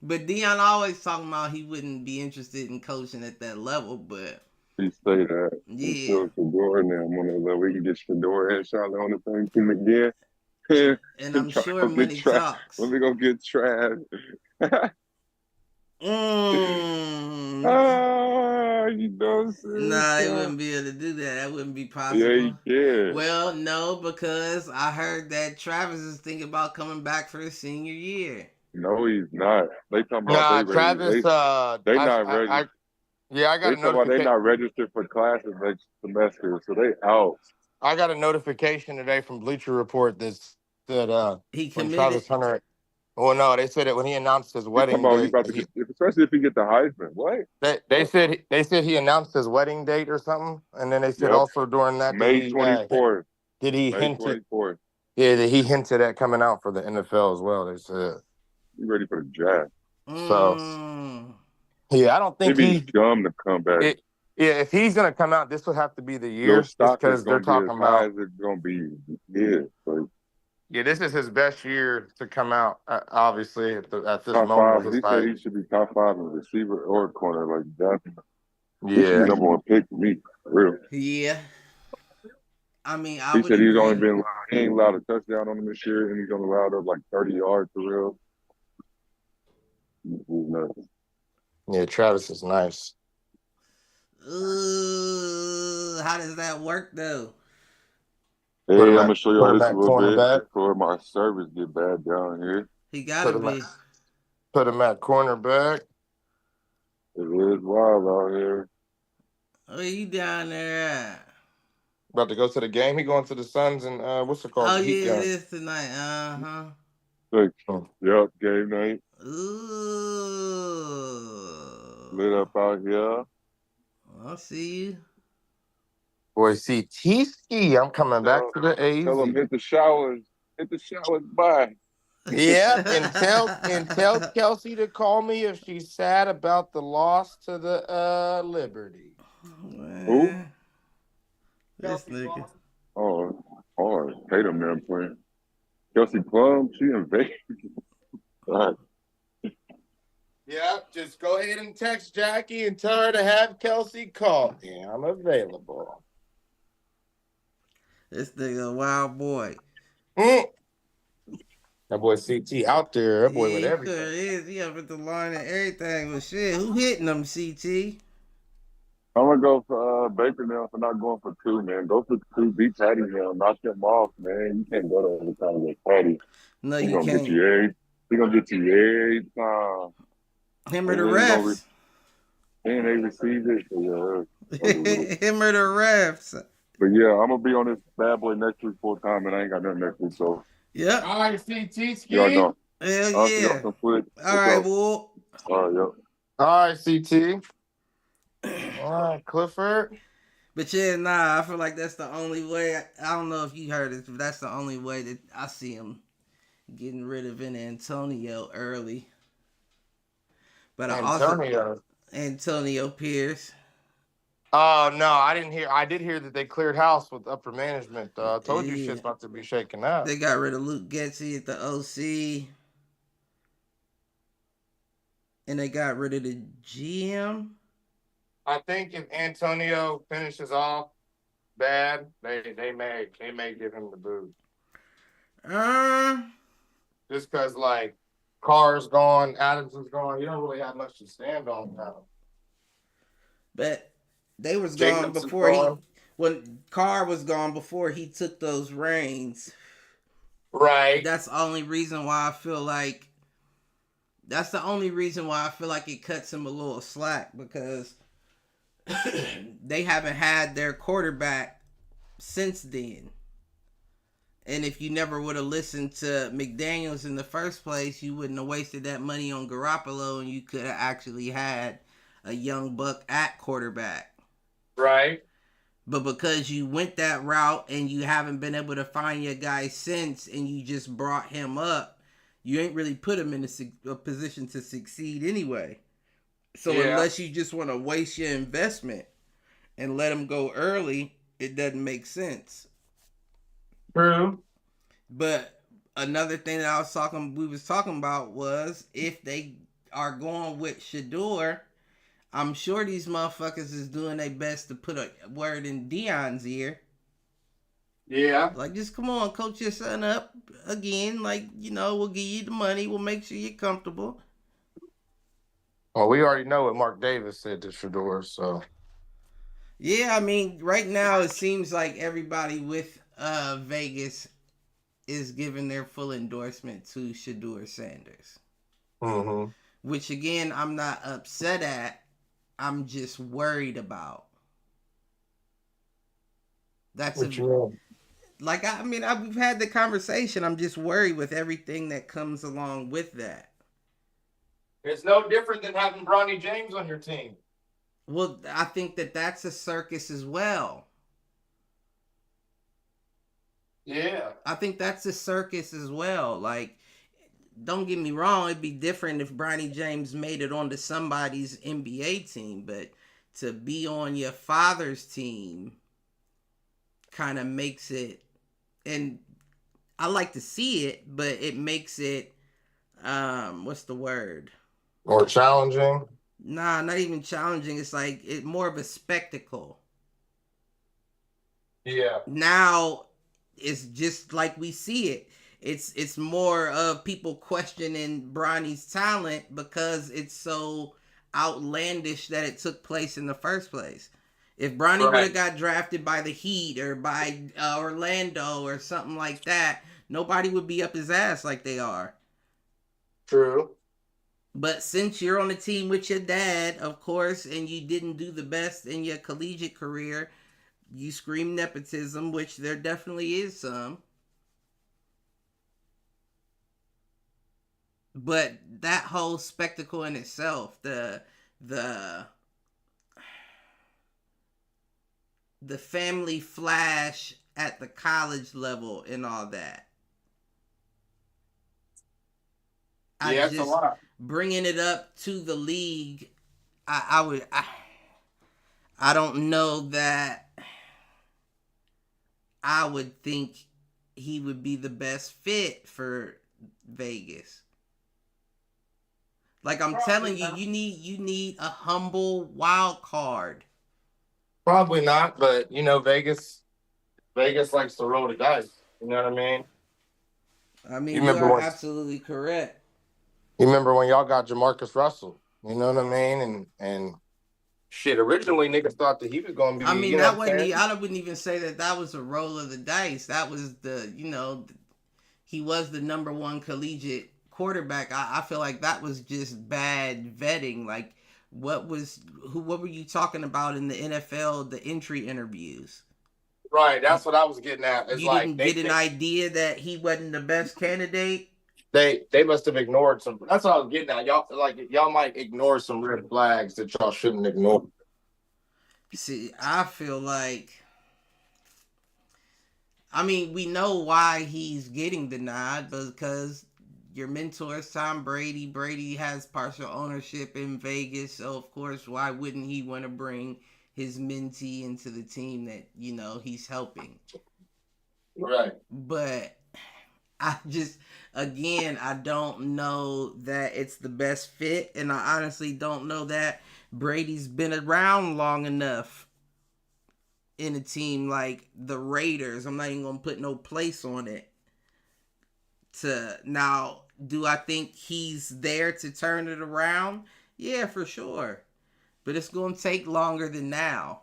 But Dion always talking about he wouldn't be interested in coaching at that level, but he say that. Yeah. Shedeur now, we can get Shedeur and Charlotte on the same team again. And I'm sure money talks. Let me go get Trav. You know, nah, they wouldn't be able to do that. That wouldn't be possible. Yeah, yeah. Well, no, because I heard that Travis is thinking about coming back for his senior year. No, he's not. They talking about Travis. They not ready. I got a notification. They not registered for classes next semester, so they out. I got a notification today from Bleacher Report that he committed. Travis Hunter. Well, no, they said it when he announced his wedding date. Especially if he get the Heisman. What? They said he announced his wedding date or something, and then they said also during that May 24th. Did he hint it? Yeah, that he hinted at coming out for the NFL as well. They said you ready for the draft. So yeah, I don't think he's dumb to come back. If he's gonna come out, this would have to be the year because they're talking about it's gonna be Yeah, this is his best year to come out. Obviously, at this top moment, he said he should be top 5 in receiver or corner like that. Yeah, number one pick for me, for real. Yeah, I mean, he said he's only been he ain't allowed a touchdown on him this year, and he's only allowed up like 30 yards for real. Nothing. Yeah, Travis is nice. How does that work though? Hey, I'm gonna show y'all this a little bit before my service get bad down here. He gotta be. Put him at cornerback. It is wild out here. Where you down there at? About to go to the game. He going to the Suns and what's it called? Oh yeah, it is tonight. Yep, game night. Ooh. Lit up out here. I'll see you. Boy, see T-Ski, I'm coming back to the A's. Tell him hit the showers. Bye. Yeah, and tell Kelsey to call me if she's sad about the loss to the Liberty. Who? This nigga. Oh, hard. Tatum there playing. Kelsey Plum, she in Vegas. Right. Yeah, just go ahead and text Jackie and tell her to have Kelsey call me. I'm available. This nigga a wild boy. Mm. That boy CT out there. That boy with Yeah, he everything. sure is. He up at the line and everything. But shit, who hitting them, CT? I'm gonna go for Baker now for not going for 2, man. Go for 2, beat Patty now, knock him off, man. You can't go to overtime with Patty. No, He you gonna get can't. you every. He gonna get you every time. Him or And the they gonna refs. and they receive it. So Him or the refs. but yeah, I'm gonna be on this bad boy next week full time, and I ain't got nothing next week. So Yep. All right, CT y'all ski. know. Hell I'll see y'all yeah. some foot. All right, well. All right, yo. All right, CT. All right, Clifford. But yeah, nah, I feel like that's the only way. I don't know if you heard it, but that's the only way that I see him getting rid of Antonio early. But Antonio Pierce. Oh no, I didn't hear. I did hear that they cleared house with upper management. I told you shit's about to be shaking up. They got rid of Luke Getsy at the OC. And they got rid of the GM. I think if Antonio finishes off bad, they may give him the boot. Just because like Carr's gone, Adams is gone, you don't really have much to stand on now. But they was gone before when Carr was gone before he took those reins. Right. That's the only reason why I feel like it cuts him a little slack, because they haven't had their quarterback since then. And if you never would have listened to McDaniels in the first place, you wouldn't have wasted that money on Garoppolo, and you could have actually had a young buck at quarterback. Right. But because you went that route and you haven't been able to find your guy since, and you just brought him up, you ain't really put him in a position to succeed anyway. So unless you just want to waste your investment and let him go early, it doesn't make sense. True. But another thing that we was talking about was, if they are going with Shedeur, I'm sure these motherfuckers is doing their best to put a word in Deion's ear. Yeah. Like, just come on, coach your son up again. Like, we'll give you the money. We'll make sure you're comfortable. Well, we already know what Mark Davis said to Shedeur, so. Yeah, I mean, right now it seems like everybody with Vegas is giving their full endorsement to Shedeur Sanders. Mm-hmm. Which, again, I'm not upset at. I'm just worried about. We've had the conversation. I'm just worried with everything that comes along with that. It's no different than having Bronny James on your team. Well, I think that's a circus as well. Yeah. I think that's a circus as well. Like, don't get me wrong, it'd be different if Bronny James made it onto somebody's NBA team, but to be on your father's team kind of makes it, and I like to see it, but it makes it, what's the word? More challenging? Nah, not even challenging. It's like more of a spectacle. Yeah. Now it's just like we see it. It's more of people questioning Bronny's talent because it's so outlandish that it took place in the first place. If Bronny would have got drafted by the Heat or by Orlando or something like that, nobody would be up his ass like they are. True. But since you're on a team with your dad, of course, and you didn't do the best in your collegiate career, you scream nepotism, which there definitely is some. But that whole spectacle in itself, the family flash at the college level and all that. Yeah, it's a lot. Bringing it up to the league, I don't know that I would think he would be the best fit for Vegas. Like I'm telling you, you need a humble wild card. Probably not, but Vegas Vegas likes to roll the dice. You know what I mean? I mean, you are absolutely correct. You remember when y'all got Jamarcus Russell? You know what I mean? And shit, originally niggas thought that he was going to be. I mean, that wasn't. I wouldn't even say that was a roll of the dice. That was he was the number one collegiate quarterback. I feel like that was just bad vetting. Like, what were you talking about in the NFL, the entry interviews? Right, that's what I was getting at. It's you didn't get an idea that he wasn't the best candidate? They must have ignored some. That's what I was getting at. Y'all might ignore some red flags that y'all shouldn't ignore. See, I feel like, I mean, we know why he's getting denied, because your mentor is Tom Brady. Brady has partial ownership in Vegas, so of course, why wouldn't he want to bring his mentee into the team that he's helping? Right. But I don't know that it's the best fit, and I honestly don't know that Brady's been around long enough in a team like the Raiders. I'm not even gonna put no place on it. Now, do I think he's there to turn it around? Yeah, for sure. But it's gonna take longer than now.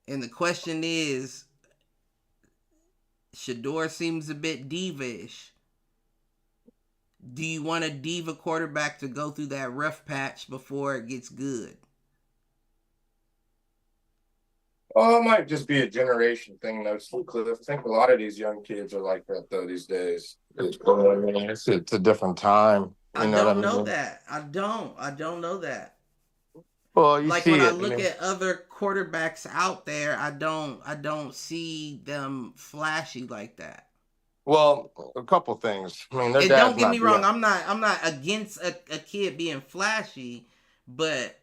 And the question is, Shedeur seems a bit diva-ish. Do you want a diva quarterback to go through that rough patch before it gets good? Oh, it might just be a generation thing, though. I think a lot of these young kids are like that, though, these days. It's a different time. I don't know that. I don't know that. Well, when I look at other quarterbacks out there, I don't see them flashy like that. Well, a couple things. I mean, don't get me wrong. I'm not against a kid being flashy, but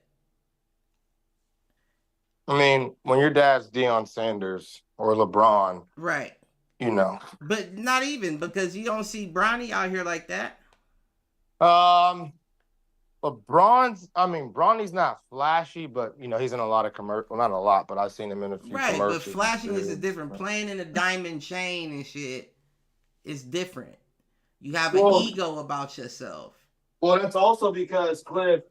I mean, when your dad's Deion Sanders or LeBron, right? But not even, because you don't see Bronny out here like that. But Bronny's not flashy, but he's in a lot of commercials. Well, not a lot, but I've seen him in a few commercials. Right, but flashing is different. Playing in a diamond chain and shit is different. You have an ego about yourself. Well, that's also because Cliff,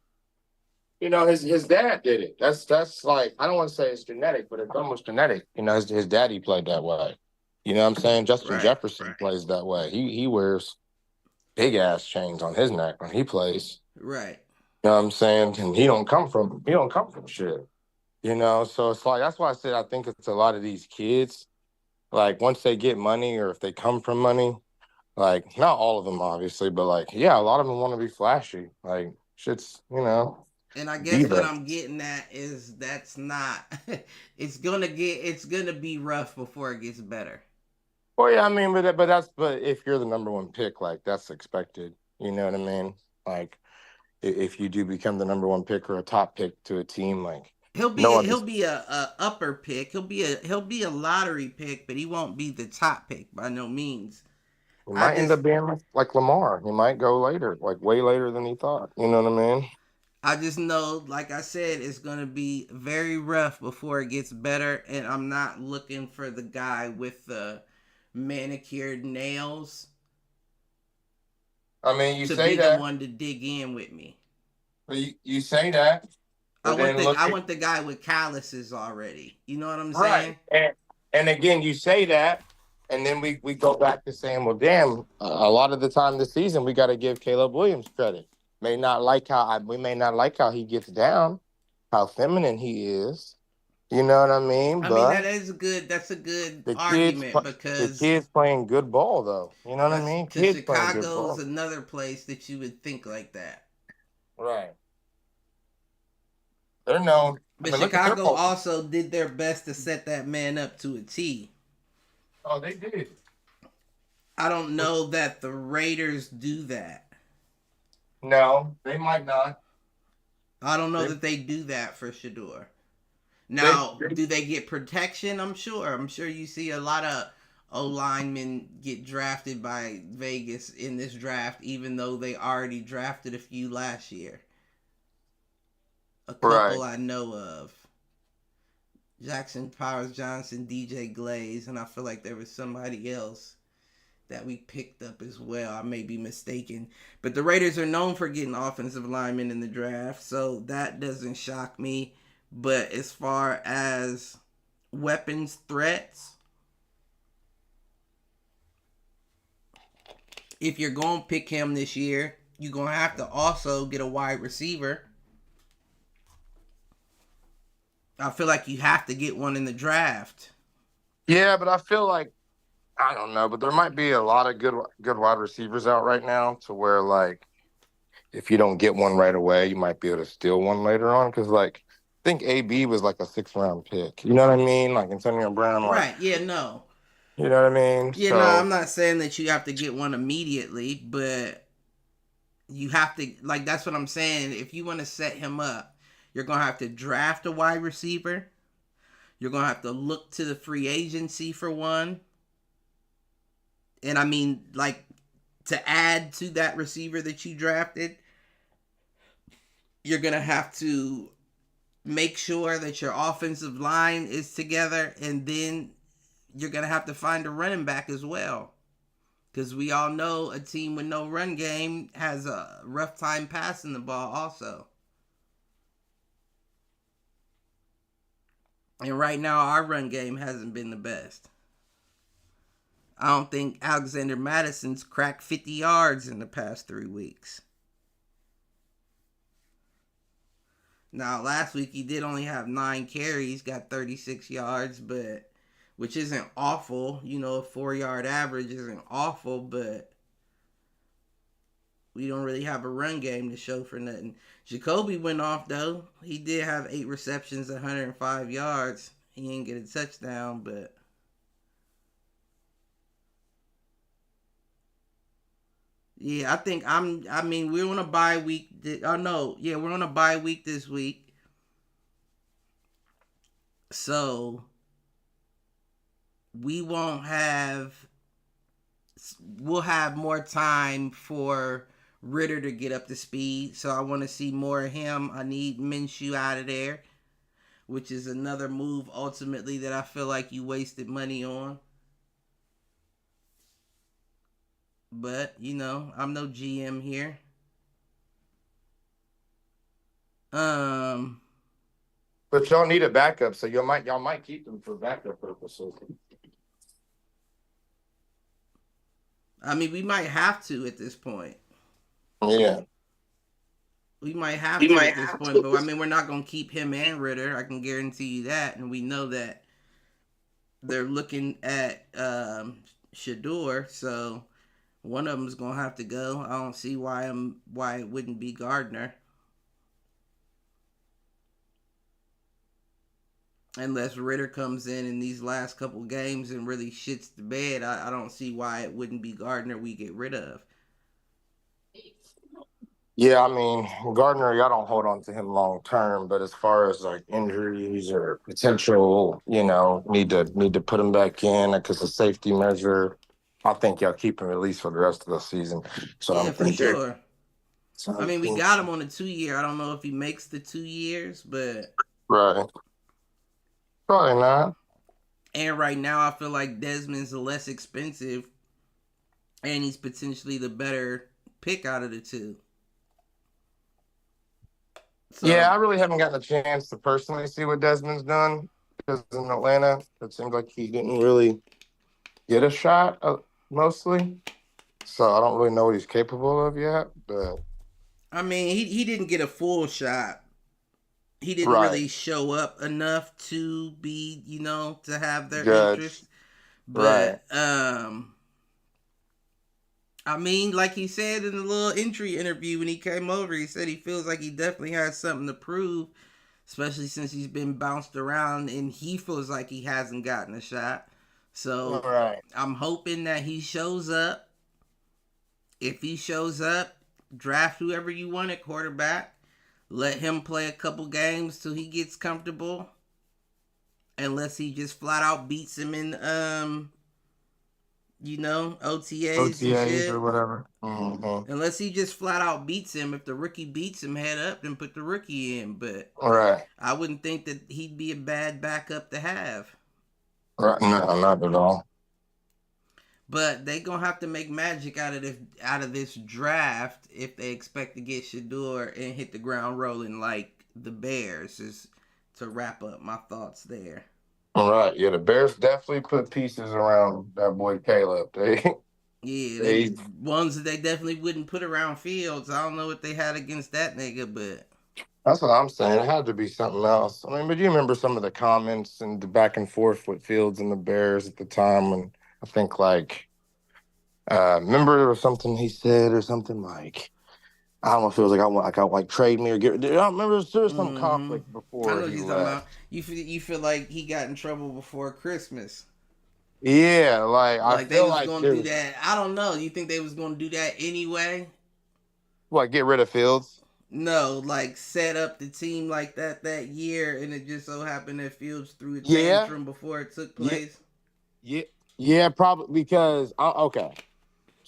his dad did it. That's like, I don't want to say it's genetic, but it's almost genetic. His daddy played that way. You know what I'm saying? Justin Jefferson plays that way. He wears big ass chains on his neck when he plays. Right. You know what I'm saying? And he don't come from shit. So it's like, that's why I said I think it's a lot of these kids, like, once they get money or if they come from money, like, not all of them obviously, but like, yeah, a lot of them want to be flashy. Like, shit's, And I guess what I'm getting at is that's not it's gonna be rough before it gets better. Well, yeah, I mean, but if you're the number one pick, like, that's expected. You know what I mean? Like, if you do become the number one pick or a top pick to a team, like, he'll be a upper pick. He'll be a lottery pick, but he won't be the top pick by no means. He might end up being like Lamar. He might go later, like way later than he thought. You know what I mean? I just know, like I said, it's going to be very rough before it gets better, and I'm not looking for the guy with the manicured nails. I mean, you to say be that the one to dig in with me. You say that. I want the guy with calluses already. You know what I'm saying? Right. And again, you say that, and then we go back to saying, well, damn, a lot of the time this season we got to give Caleb Williams credit. We may not like how he gets down, how feminine he is. You know what I mean? That's a good argument, because the kid's playing good ball, though. You know what I mean? Because Chicago's another place that you would think like that. Right. They're known. But Chicago also did their best to set that man up to a T. Oh, they did. I don't know that the Raiders do that. No, they might not. I don't know that they do that for Shedeur. Now, do they get protection? I'm sure you see a lot of O-linemen get drafted by Vegas in this draft, even though they already drafted a few last year. A couple I know of. Jackson Powers Johnson, DJ Glaze, and I feel like there was somebody else that we picked up as well. I may be mistaken. But the Raiders are known for getting offensive linemen in the draft, so that doesn't shock me. But as far as weapons threats, if you're going to pick him this year, you're going to have to also get a wide receiver. I feel like you have to get one in the draft. Yeah, but I feel like, I don't know, but there might be a lot of good wide receivers out right now to where, like, if you don't get one right away, you might be able to steal one later on. Because, like, I think AB was like a 6th-round pick. You know what I mean? Like Antonio Brown. Like, right, yeah, no. You know what I mean? Yeah, no, I'm not saying that you have to get one immediately, but you have to, like, that's what I'm saying. If you want to set him up, you're going to have to draft a wide receiver. You're going to have to look to the free agency for one. And I mean, like, to add to that receiver that you drafted, you're going to have to make sure that your offensive line is together, and then you're going to have to find a running back as well. Because we all know a team with no run game has a rough time passing the ball also. And right now, our run game hasn't been the best. I don't think Alexander Madison's cracked 50 yards in the past 3 weeks. Now, last week he did only have 9 carries, got 36 yards, but which isn't awful. You know, a 4-yard average isn't awful, but we don't really have a run game to show for nothing. Jacoby went off, though. He did have 8 receptions, 105 yards. He didn't get a touchdown, but yeah, I think we're on a bye week. We're on a bye week this week. So we'll have more time for Ritter to get up to speed. So I want to see more of him. I need Minshew out of there, which is another move ultimately that I feel like you wasted money on. But, you know, I'm no GM here. But y'all need a backup, so y'all might keep them for backup purposes. I mean, we might have to at this point. Yeah. We might have to at this point, but I mean, we're not going to keep him and Ritter. I can guarantee you that. And we know that they're looking at Shedeur, so one of them is going to have to go. I don't see why it wouldn't be Gardner. Unless Ritter comes in these last couple games and really shits the bed, I don't see why it wouldn't be Gardner we get rid of. Yeah, I mean, Gardner, y'all don't hold on to him long term, but as far as like injuries or potential, you know, need to put him back in because of safety measure, I think y'all keep him at least for the rest of the season. So yeah, I'm for sure. So I mean, we got him on a 2-year. I don't know if he makes the 2 years, but right, probably not. And right now, I feel like Desmond's less expensive, and he's potentially the better pick out of the two. So, yeah, I really haven't gotten a chance to personally see what Desmond's done because in Atlanta, it seemed like he didn't really get a shot mostly. So I don't really know what he's capable of yet. But I mean, he didn't get a full shot. He didn't really show up enough to be, you know, to have their interest. But I mean, like he said in the little entry interview when he came over, he said he feels like he definitely has something to prove, especially since he's been bounced around and he feels like he hasn't gotten a shot. So I'm hoping that he shows up. If he shows up, draft whoever you want at quarterback. Let him play a couple games till he gets comfortable. Unless he just flat out beats him in OTAs and OTAs or shit. whatever. Mm-hmm. Unless he just flat out beats him. If the rookie beats him head up, then put the rookie in. But Right. I wouldn't think that he'd be a bad backup to have. Right. No, not at all. But they gonna have to make magic out of this draft if they expect to get Shedeur and hit the ground rolling like the Bears. Is to wrap up my thoughts there. All right. Yeah, the Bears definitely put pieces around that boy Caleb. They ones that they definitely wouldn't put around Fields. I don't know what they had against that nigga, but that's what I'm saying. It had to be something else. I mean, but you remember some of the comments and the back and forth with Fields and the Bears at the time, and I think remember there was something he said or something like, I don't know if it was like I like trade me or get. I don't remember there was some conflict before. I know he's talking about. You feel like he got in trouble before Christmas. Yeah, I they feel was gonna do that. I don't know. You think they was gonna do that anyway? What, get rid of Fields? No, set up the team like that year, and it just so happened that Fields threw a tantrum before it took place. Yeah, probably because okay.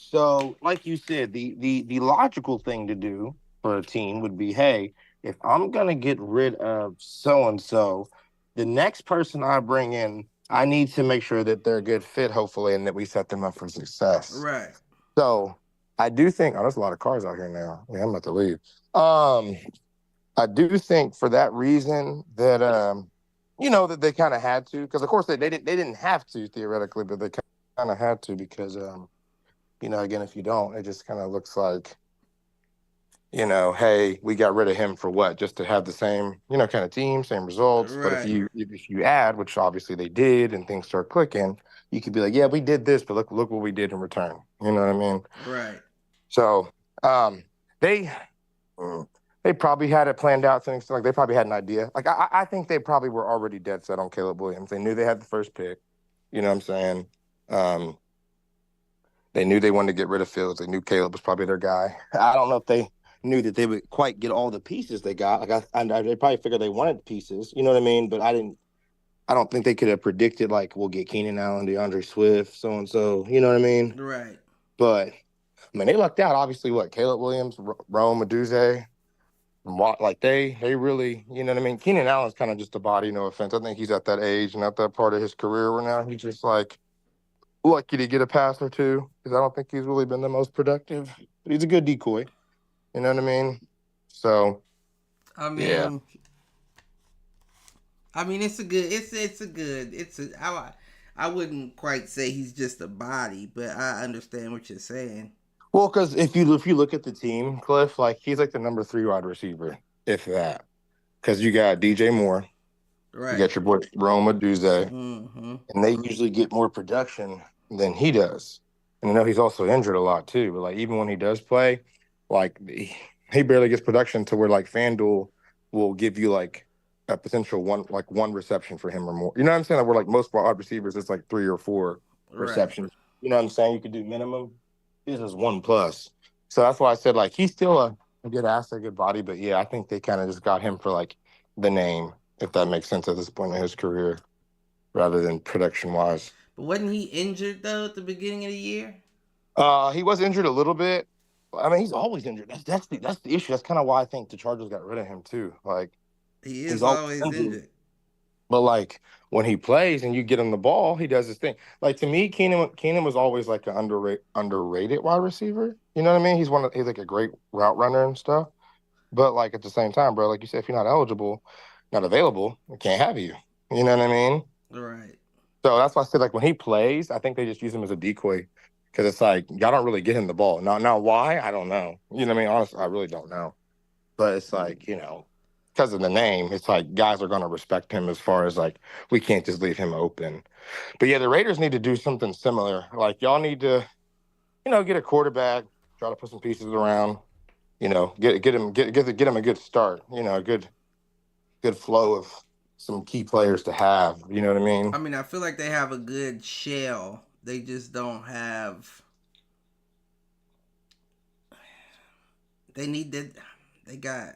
So, like you said, the logical thing to do for a team would be, hey, if I'm gonna get rid of so and so, the next person I bring in, I need to make sure that they're a good fit, hopefully, and that we set them up for success. Right. So I do think, there's a lot of cars out here now. Yeah, I'm about to leave. I do think for that reason that that they kind of had to, because of course they didn't have to theoretically, but they kind of had to because again, if you don't, it just kind of looks like, hey, we got rid of him for what? Just to have the same, kind of team, same results. Right. But if you add, which obviously they did, and things start clicking, you could be like, yeah, we did this, but look what we did in return. You know what I mean? Right. So they probably had it planned out. Things like they probably had an idea. Like I think they probably were already dead set on Caleb Williams. They knew they had the first pick. You know what I'm saying? They knew they wanted to get rid of Fields. They knew Caleb was probably their guy. I don't know if they knew that they would quite get all the pieces they got. They probably figured they wanted the pieces. You know what I mean? But I don't think they could have predicted we'll get Keenan Allen, DeAndre Swift, so and so. You know what I mean? Right. But I mean, they lucked out. Obviously, Caleb Williams, Rome Odunze, they really, you know what I mean? Keenan Allen's kind of just a body, no offense. I think he's at that age and at that part of his career where now he's just lucky to get a pass or two, because I don't think he's really been the most productive. But he's a good decoy. You know what I mean? So, I mean, I wouldn't quite say he's just a body, but I understand what you're saying. Well, because if you look at the team, Cliff, he's the number 3 wide receiver, if that. Because you got DJ Moore. Right. You got your boy Rome Odunze. Mm-hmm. And they usually get more production than he does. And I know he's also injured a lot too, but even when he does play, he barely gets production to where FanDuel will give you a potential one reception for him or more. You know what I'm saying? Where most wide receivers it's 3 or 4 receptions. You know what I'm saying? You could do minimum. His is 1+. So that's why I said he's still a good asset, a good body, but yeah, I think they kind of just got him for the name, if that makes sense at this point in his career, rather than production wise. But wasn't he injured though at the beginning of the year? He was injured a little bit. I mean, he's always injured. That's the issue. That's kind of why I think the Chargers got rid of him too. He is always injured. But when he plays and you get him the ball, he does his thing. To me, Keenan was always an underrated wide receiver. You know what I mean? He's a great route runner and stuff. But at the same time, bro, like you said, if you're not eligible, not available, we can't have you. You know what I mean? Right. So that's why I said when he plays, I think they just use him as a decoy, because it's y'all don't really get him the ball. Now why? I don't know. You know what I mean? Honestly, I really don't know. But it's because of the name, it's guys are going to respect him as far as we can't just leave him open. But yeah, the Raiders need to do something similar. Y'all need to, get a quarterback, try to put some pieces around, get him a good start, a good flow of some key players to have. You know what I mean? I mean, I feel like they have a good shell. They just don't have. They need that. They got.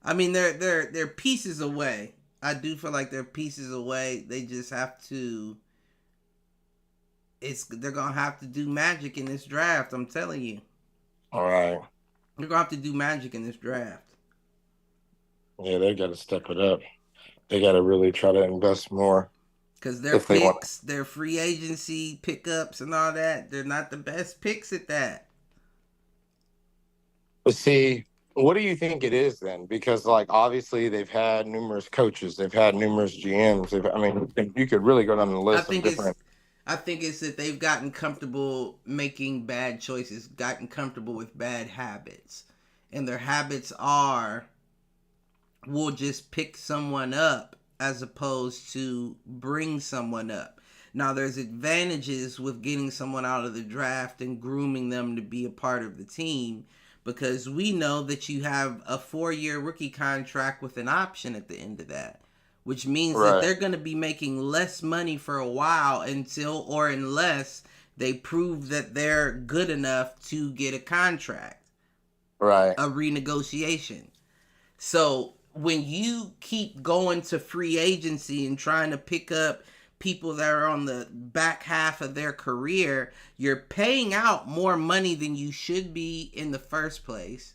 I mean, they're pieces away. I do feel like they're pieces away. They just have to they're gonna have to do magic in this draft. I'm telling you. All right. They're gonna have to do magic in this draft. Yeah, they got to step it up. They got to really try to invest more. Because their picks, their free agency pickups and all that, they're not the best picks at that. But see, what do you think it is then? Because, like, obviously they've had numerous coaches. They've had numerous GMs. I mean, you could really go down the list of different... I think it's that they've gotten comfortable making bad choices, gotten comfortable with bad habits. And their habits are, we'll just pick someone up as opposed to bring someone up. Now, there's advantages with getting someone out of the draft and grooming them to be a part of the team, because we know that you have a 4-year rookie contract with an option at the end of that, which means that they're going to be making less money for a while unless they prove that they're good enough to get a contract. Right. A renegotiation. So when you keep going to free agency and trying to pick up people that are on the back half of their career, you're paying out more money than you should be in the first place.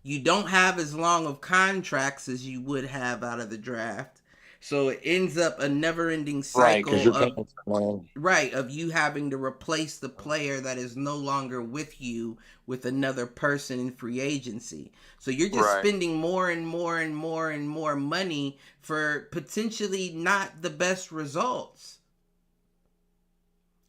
You don't have as long of contracts as you would have out of the draft. So it ends up a never-ending cycle of you having to replace the player that is no longer with you with another person in free agency. So you're just spending more and more and more and more money for potentially not the best results.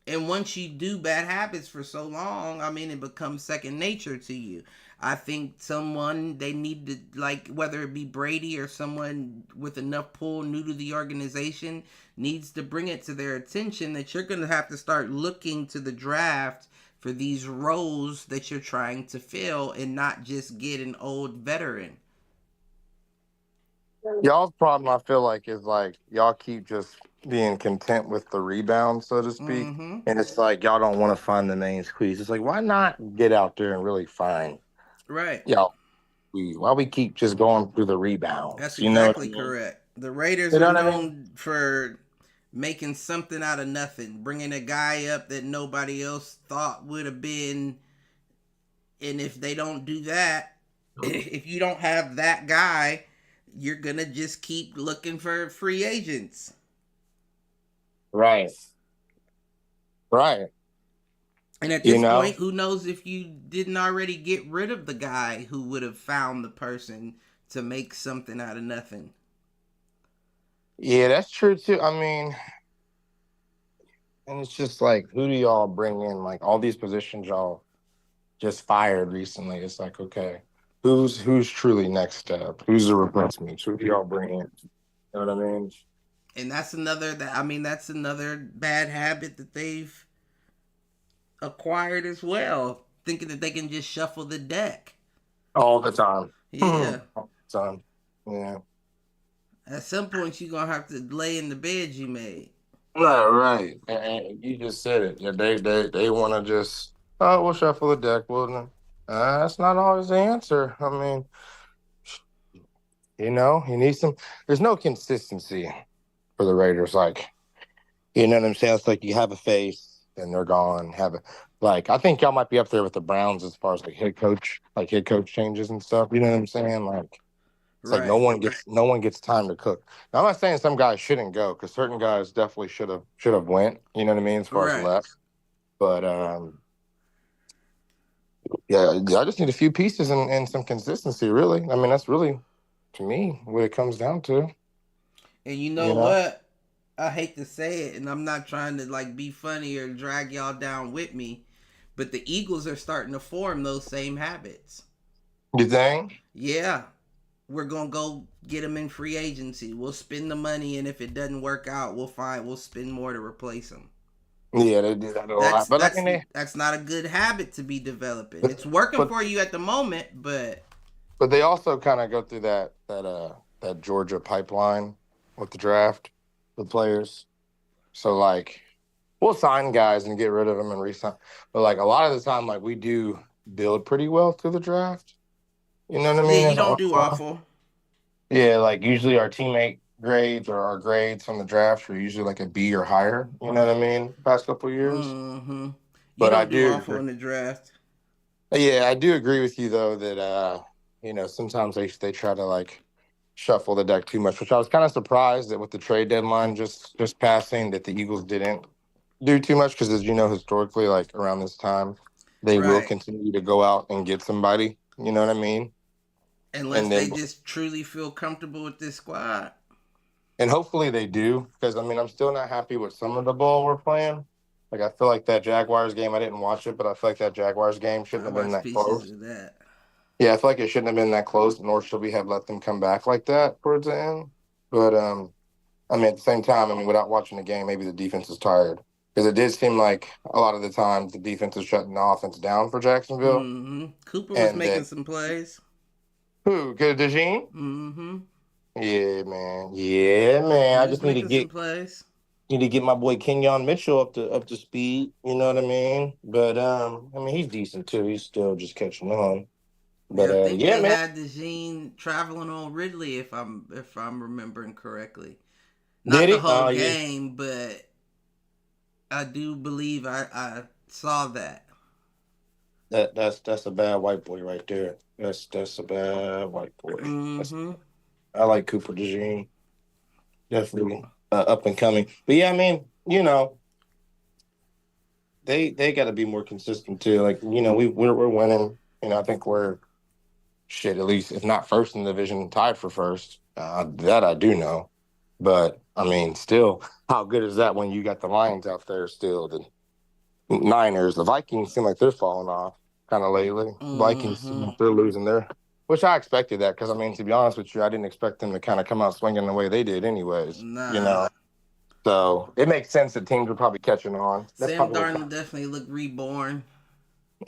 And once you do bad habits for so long, I mean, it becomes second nature to you. I think they need to, like, whether it be Brady or someone with enough pull new to the organization, needs to bring it to their attention that you're going to have to start looking to the draft for these roles that you're trying to fill and not just get an old veteran. Y'all's problem, I feel like, is like y'all keep just being content with the rebound, so to speak. Mm-hmm. And it's like y'all don't want to find the main squeeze. It's like, why not get out there and really find... Right. Why we keep just going through the rebounds? That's exactly correct. The Raiders are known for making something out of nothing, bringing a guy up that nobody else thought would have been. And if they don't do that, if you don't have that guy, you're going to just keep looking for free agents. Right. And at this point, who knows if you didn't already get rid of the guy who would have found the person to make something out of nothing. Yeah, that's true too. I mean, and it's just like, who do y'all bring in? Like, all these positions y'all just fired recently. It's like, okay, who's truly next up? Who's the replacement? Who do y'all bring in? You know what I mean? And that's another bad habit that they've acquired as well, thinking that they can just shuffle the deck all the time. Yeah. All the time. Yeah. At some point, you're gonna have to lay in the bed you made. No, right. And you just said it. Yeah, they want to just, we'll shuffle the deck. Well, that's not always the answer. I mean, you need some. There's no consistency for the Raiders. Like, you know what I'm saying? It's like you have a face. And they're gone. I think y'all might be up there with the Browns as far as head coach changes and stuff. You know what I'm saying? Like, it's like no one gets time to cook. Now, I'm not saying some guys shouldn't go, because certain guys definitely should have went. You know what I mean? As far as left, but I just need a few pieces and some consistency. Really, I mean, that's really, to me, what it comes down to. And you know what? I hate to say it, and I'm not trying to be funny or drag y'all down with me, but the Eagles are starting to form those same habits. You think? Yeah. We're going to go get them in free agency. We'll spend the money, and if it doesn't work out, we'll spend more to replace them. Yeah, they do that a lot. But that's not a good habit to be developing. It's working for you at the moment, but they also kind of go through that Georgia pipeline with the draft. The players. So we'll sign guys and get rid of them and re-sign. But a lot of the time, we do build pretty well through the draft. You know what I mean? Yeah, you don't do awful. Yeah, usually our teammate grades or our grades from the draft were usually like a B or higher. You know what I mean? Past couple years. Mm-hmm. You But I don't do do awful agree. in the draft. Yeah, I do agree with you though that sometimes they try to like shuffle the deck too much, which I was kind of surprised that with the trade deadline just passing that the Eagles didn't do too much because as you know historically like around this time they will Right. continue to go out and get somebody. You know what I mean? Unless And they then just truly feel comfortable with this squad. and hopefully they do because I mean I'm still not happy with some of the ball we're playing. Like I feel like that Jaguars game I didn't watch it, but I feel like that Jaguars game shouldn't I have been watched that pieces close. of that. Yeah, I feel like it shouldn't have been that close, nor should we have let them come back like that towards the end. But I mean, at the same time, I mean, without watching the game, maybe the defense is tired because it did seem like a lot of the times the defense is shutting the offense down for Jacksonville, Mm-hmm. Cooper was and making that some plays. who good Dejean? Mm-hmm. Yeah, man. He I was just need to making some get plays. my boy Kenyon Mitchell up to speed. You know what I mean? But I mean, he's decent too. He's still just catching on. But Yeah, I think yeah, they man. had DeJean traveling on Ridley if I'm remembering correctly. Not Did the he? whole Oh yeah. game, but I do believe I saw that. That's a bad white boy right there. That's a bad white boy. Mm-hmm. I like Cooper DeJean. Definitely up and coming. But yeah, I mean, they got to be more consistent too. Like we're winning. I think we're shit at least if not first in the division, tied for first. That I do know. But I mean, still, how good is that when you got the Lions out there still? The Niners, the Vikings seem like they're falling off kind of lately. Vikings, Mm-hmm. they're losing there, which I expected that because I mean, to be honest with you, I didn't expect them to kind of come out swinging the way they did, anyways. Nah. So it makes sense that teams are probably catching on. That's Sam probably Darnold definitely looked reborn.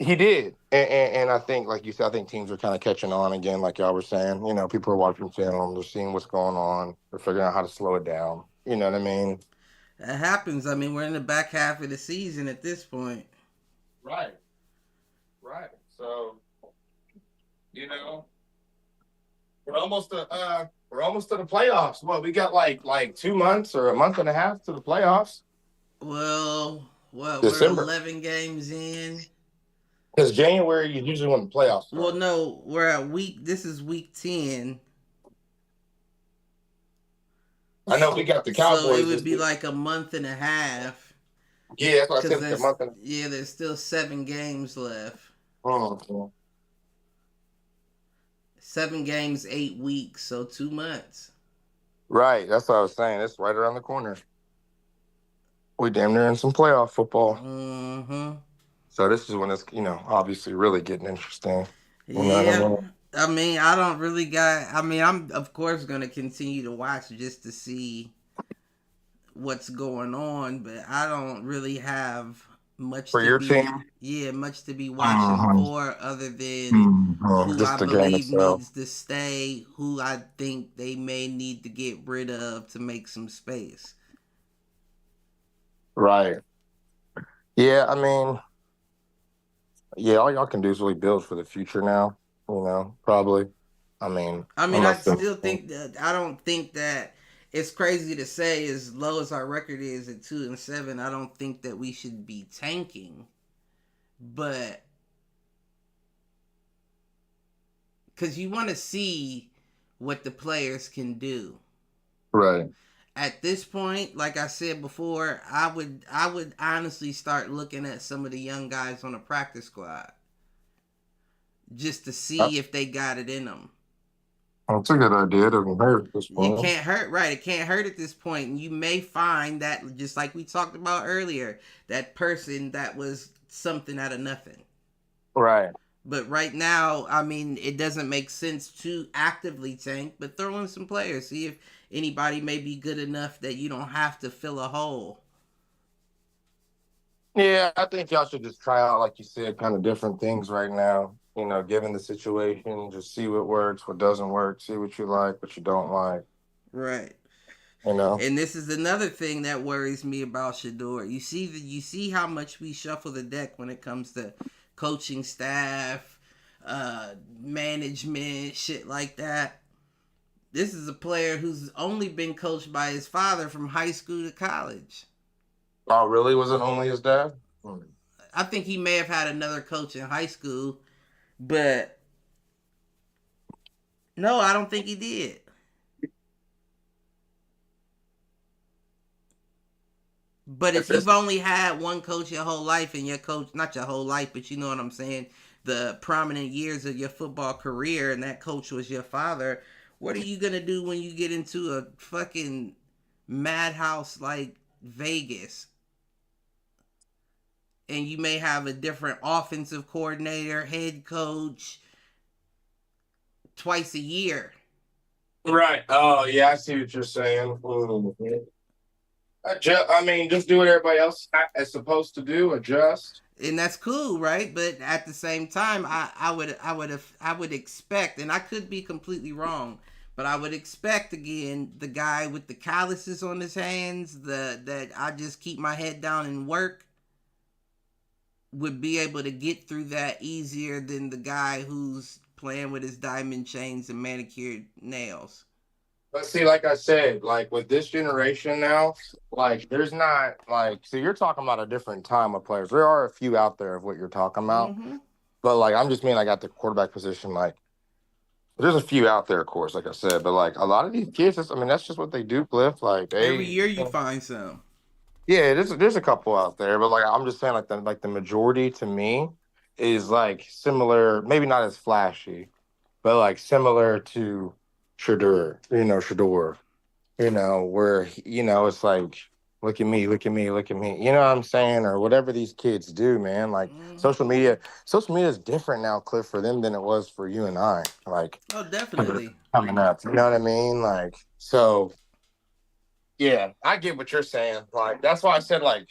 he did, and I think, like you said, I think teams are kind of catching on again, like y'all were saying. People are watching film, they're seeing what's going on, they're figuring out how to slow it down. You know what I mean? It happens. I mean, we're in the back half of the season at this point. Right, right. So you know. We're almost to the playoffs. What we got like 2 months or a month and a half to the playoffs. Well, we're December. 11 games in. Because January you usually when the playoffs start. Well, no, we're at this is week 10. I know we got the Cowboys. So it would be like a month and a half. Yeah, that's what I said. Like a month and yeah, there's still 7 games left. oh. 7 games, 8 weeks, so 2 months. Right, that's what I was saying. It's right around the corner. We damn near in some playoff football. Mm-hmm. So this is when it's obviously really getting interesting. Yeah. I mean, I don't really got. I mean, I'm of course gonna continue to watch just to see what's going on, but I don't really have much for to your be. team. Yeah, much to be watching for other than who Just I the game believe itself. needs to stay, who I think they may need to get rid of to make some space. Right. Yeah, I mean, yeah, all y'all can do is really build for the future now. Probably. I still think that I don't think that it's crazy to say as low as our record is at 2-7. I don't think that we should be tanking, but because you want to see what the players can do. Right. At this point, like I said before, I would honestly start looking at some of the young guys on the practice squad just to see if they got it in them. That's a good idea. It doesn't hurt at this point. It can't hurt, right? It can't hurt at this point. And you may find that, just like we talked about earlier, that person that was something out of nothing. Right. But right now, I mean, it doesn't make sense to actively tank, but throw in some players. See if anybody may be good enough that you don't have to fill a hole. Yeah, I think y'all should just try out, like you said, kind of different things right now. Given the situation, just see what works, what doesn't work, see what you like, what you don't like. Right. And this is another thing that worries me about Shedeur. You see how much we shuffle the deck when it comes to coaching staff, management, shit like that. This is a player who's only been coached by his father from high school to college. Oh, really? Was it only his dad? I think he may have had another coach in high school, but no, I don't think he did. But if you've only had one coach your whole life, and your coach, not your whole life, but you know what I'm saying, the prominent years of your football career, and that coach was your father, what are you going to do when you get into a fucking madhouse like Vegas? And you may have a different offensive coordinator, head coach, twice a year. Right. Oh, yeah, I see what you're saying. I mean, just do what everybody else is supposed to do. Adjust, and that's cool, right? But at the same time, I would expect, and I could be completely wrong, but I would expect again the guy with the calluses on his hands, that I just keep my head down and work, would be able to get through that easier than the guy who's playing with his diamond chains and manicured nails. But see, like I said, like with this generation now, like there's not like, so you're talking about a different time of players. There are a few out there of what you're talking about, but like I'm just mean like at the quarterback position, like there's a few out there, of course, like I said, but like a lot of these kids, I mean, that's just what they do, Cliff. Like every year you find some. Yeah, there's a couple out there, but like I'm just saying, like the majority to me is like similar, maybe not as flashy, but like similar to Shedeur, Shedeur, where it's like look at me, look at me, look at me, you know what I'm saying, or whatever these kids do, man. Like social media is different now, Cliff, for them than it was for you and I. Like, oh, definitely coming up, you know what I mean? Like, so. Yeah, I get what you're saying. Like, that's why I said, like,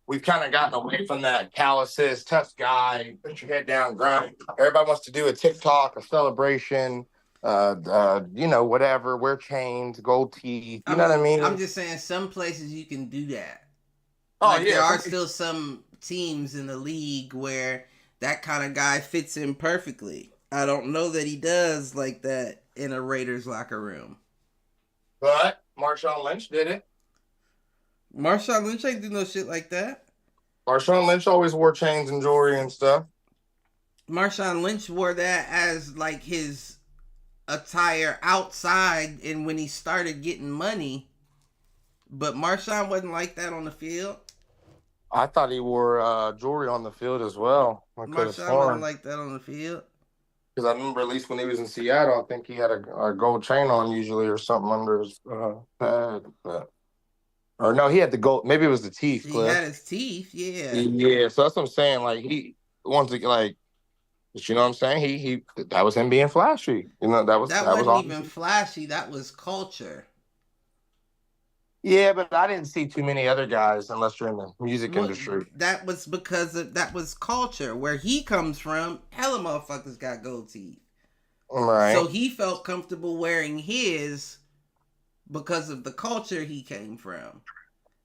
we've kind of gotten away from that calluses, tough guy, put your head down, grind. Everybody wants to do a TikTok, a celebration, whatever, wear chains, gold teeth. You know what I mean? I'm just saying some places you can do that. Oh, yeah. There are still some teams in the league where that kind of guy fits in perfectly. I don't know that he does like that in a Raiders locker room. But Marshawn Lynch did it. Marshawn Lynch ain't do no shit like that. Marshawn Lynch always wore chains and jewelry and stuff. Marshawn Lynch wore that as like his attire outside and when he started getting money. But Marshawn wasn't like that on the field. I thought he wore jewelry on the field as well. Marshawn wasn't like that on the field. Because I remember at least when he was in Seattle, I think he had a gold chain on usually or something under his pad. Or no, he had the gold. Maybe it was the teeth. He had his teeth, yeah. Yeah, so that's what I'm saying. Like he wants to like, you know what I'm saying? He that was him being flashy. You know that wasn't even flashy. That was culture. Yeah, but I didn't see too many other guys unless you're in the music industry. That was because that was culture. Where he comes from, hella motherfuckers got gold teeth. Right. So he felt comfortable wearing his because of the culture he came from.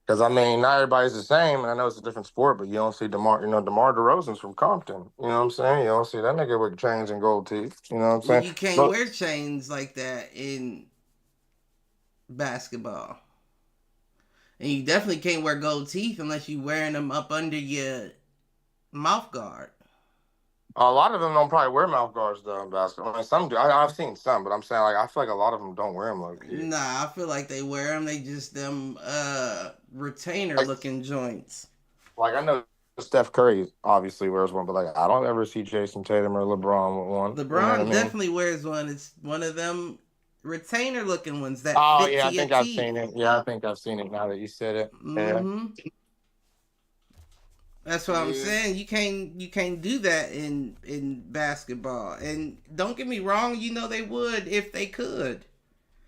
Because I mean, not everybody's the same, and I know it's a different sport, but you don't see DeMar DeRozan's from Compton. You know what I'm saying? You don't see that nigga with chains and gold teeth. You know what I'm saying? You can't wear chains like that in basketball. And you definitely can't wear gold teeth unless you're wearing them up under your mouth guard. A lot of them don't probably wear mouth guards though in basketball. I mean, some do. I've seen some, but I'm saying like I feel like a lot of them don't wear them. Nah, I feel like they wear them. They just them retainer looking joints. Like I know Steph Curry obviously wears one, but like I don't ever see Jason Tatum or LeBron with one. LeBron definitely wears one. It's one of them retainer looking ones that oh fit yeah, to I think I've seen it. Yeah, I think I've seen it now that you said it. Mm-hmm. Yeah. That's what I'm saying. You can't do that in basketball. And don't get me wrong, they would if they could.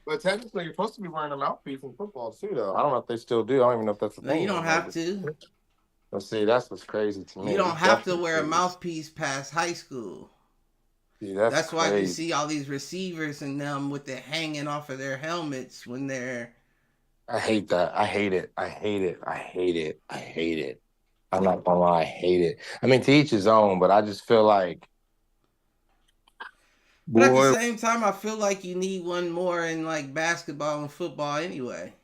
But technically, you're supposed to be wearing a mouthpiece in football too, though. I don't know if they still do. I don't even know if that's the thing. You don't have to. Let's see, that's what's crazy to me. You don't have to wear a mouthpiece past high school. Yeah, that's why you see all these receivers and them with it hanging off of their helmets when they're. I hate that. I hate it. I hate it. I hate it. I hate it. I'm not gonna lie, I hate it. I mean, to each his own, but I just feel like But at the same time, I feel like you need one more in like basketball and football anyway.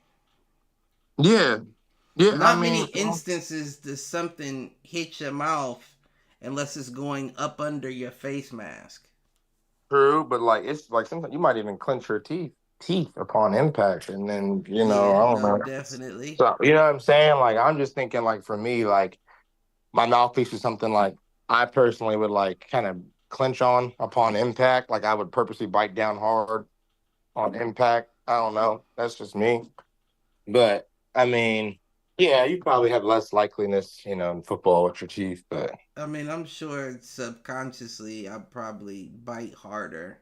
Yeah. Yeah. Not many instances does something hit your mouth unless it's going up under your face mask. True, but like it's like sometimes you might even clench your teeth upon impact, and then I don't know. Definitely. So you know what I'm saying? Like I'm just thinking, like for me, like my mouthpiece is something like I personally would like kind of clench on upon impact. Like I would purposely bite down hard on impact. I don't know. That's just me. But I mean, yeah, you probably have less likeliness, in football with your teeth. But I mean, I'm sure subconsciously I probably bite harder.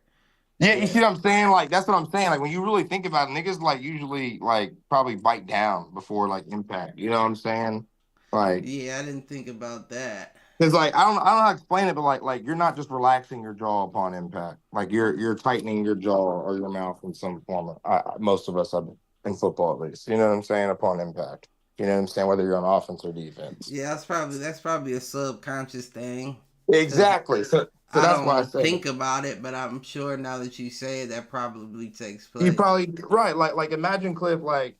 yeah, you see what I'm saying? Like that's what I'm saying. Like when you really think about it, niggas like usually like probably bite down before like impact. You know what I'm saying? Like yeah, I didn't think about that. Because like I don't know how to explain it, but like you're not just relaxing your jaw upon impact. Like you're tightening your jaw or your mouth in some form. Most of us have in football at least. You know what I'm saying? Upon impact. You know what I'm saying? Whether you're on offense or defense. Yeah, that's probably a subconscious thing. Exactly. So that's why I say think about it, but I'm sure now that you say it, that probably takes place. You probably right. Like imagine Cliff, like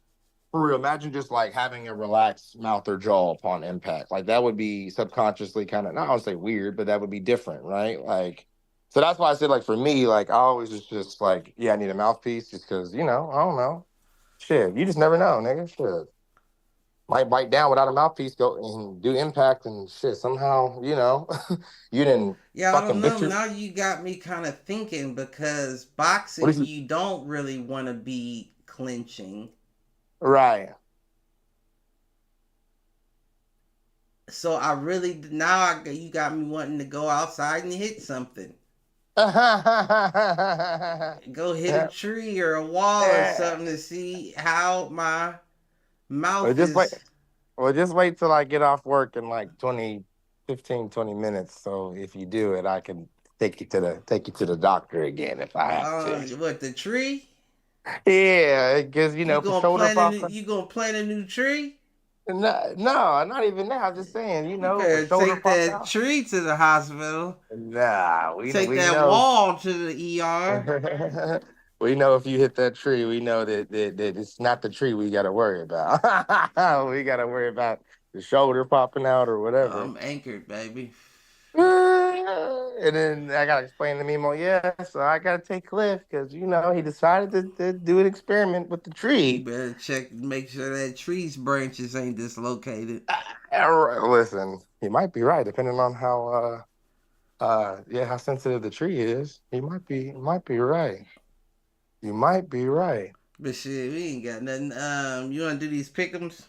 for real, imagine just like having a relaxed mouth or jaw upon impact. Like that would be subconsciously kind of, not I would say weird, but that would be different, right? Like, so that's why I said, like, for me, like, I always just like, yeah, I need a mouthpiece just because, I don't know. Shit, you just never know, nigga. Shit. Might bite down without a mouthpiece, go and do impact and shit. Somehow, you didn't. Yeah, I don't know. Now you got me kind of thinking because boxing, you don't really want to be clinching. Right. So I really you got me wanting to go outside and hit something. Go hit a tree or a wall or something to see how my mouth is. Just wait till I get off work in like 20 minutes. So if you do it, I can take you to the doctor again if I have to. What, the tree? Yeah, because you gonna plant a new tree? No, not even that. I'm just saying, take that tree to the hospital. Nah, we know. Wall to the ER. We know if you hit that tree, we know that it's not the tree we got to worry about. We got to worry about the shoulder popping out or whatever. I'm anchored, baby. And then I got to explain to Mimo, so I got to take Cliff because, he decided to do an experiment with the tree. You better make sure that tree's branches ain't dislocated. Listen, he might be right, depending on how sensitive the tree is. He might be right. You might be right. But shit, we ain't got nothing. You want to do these pick'ems?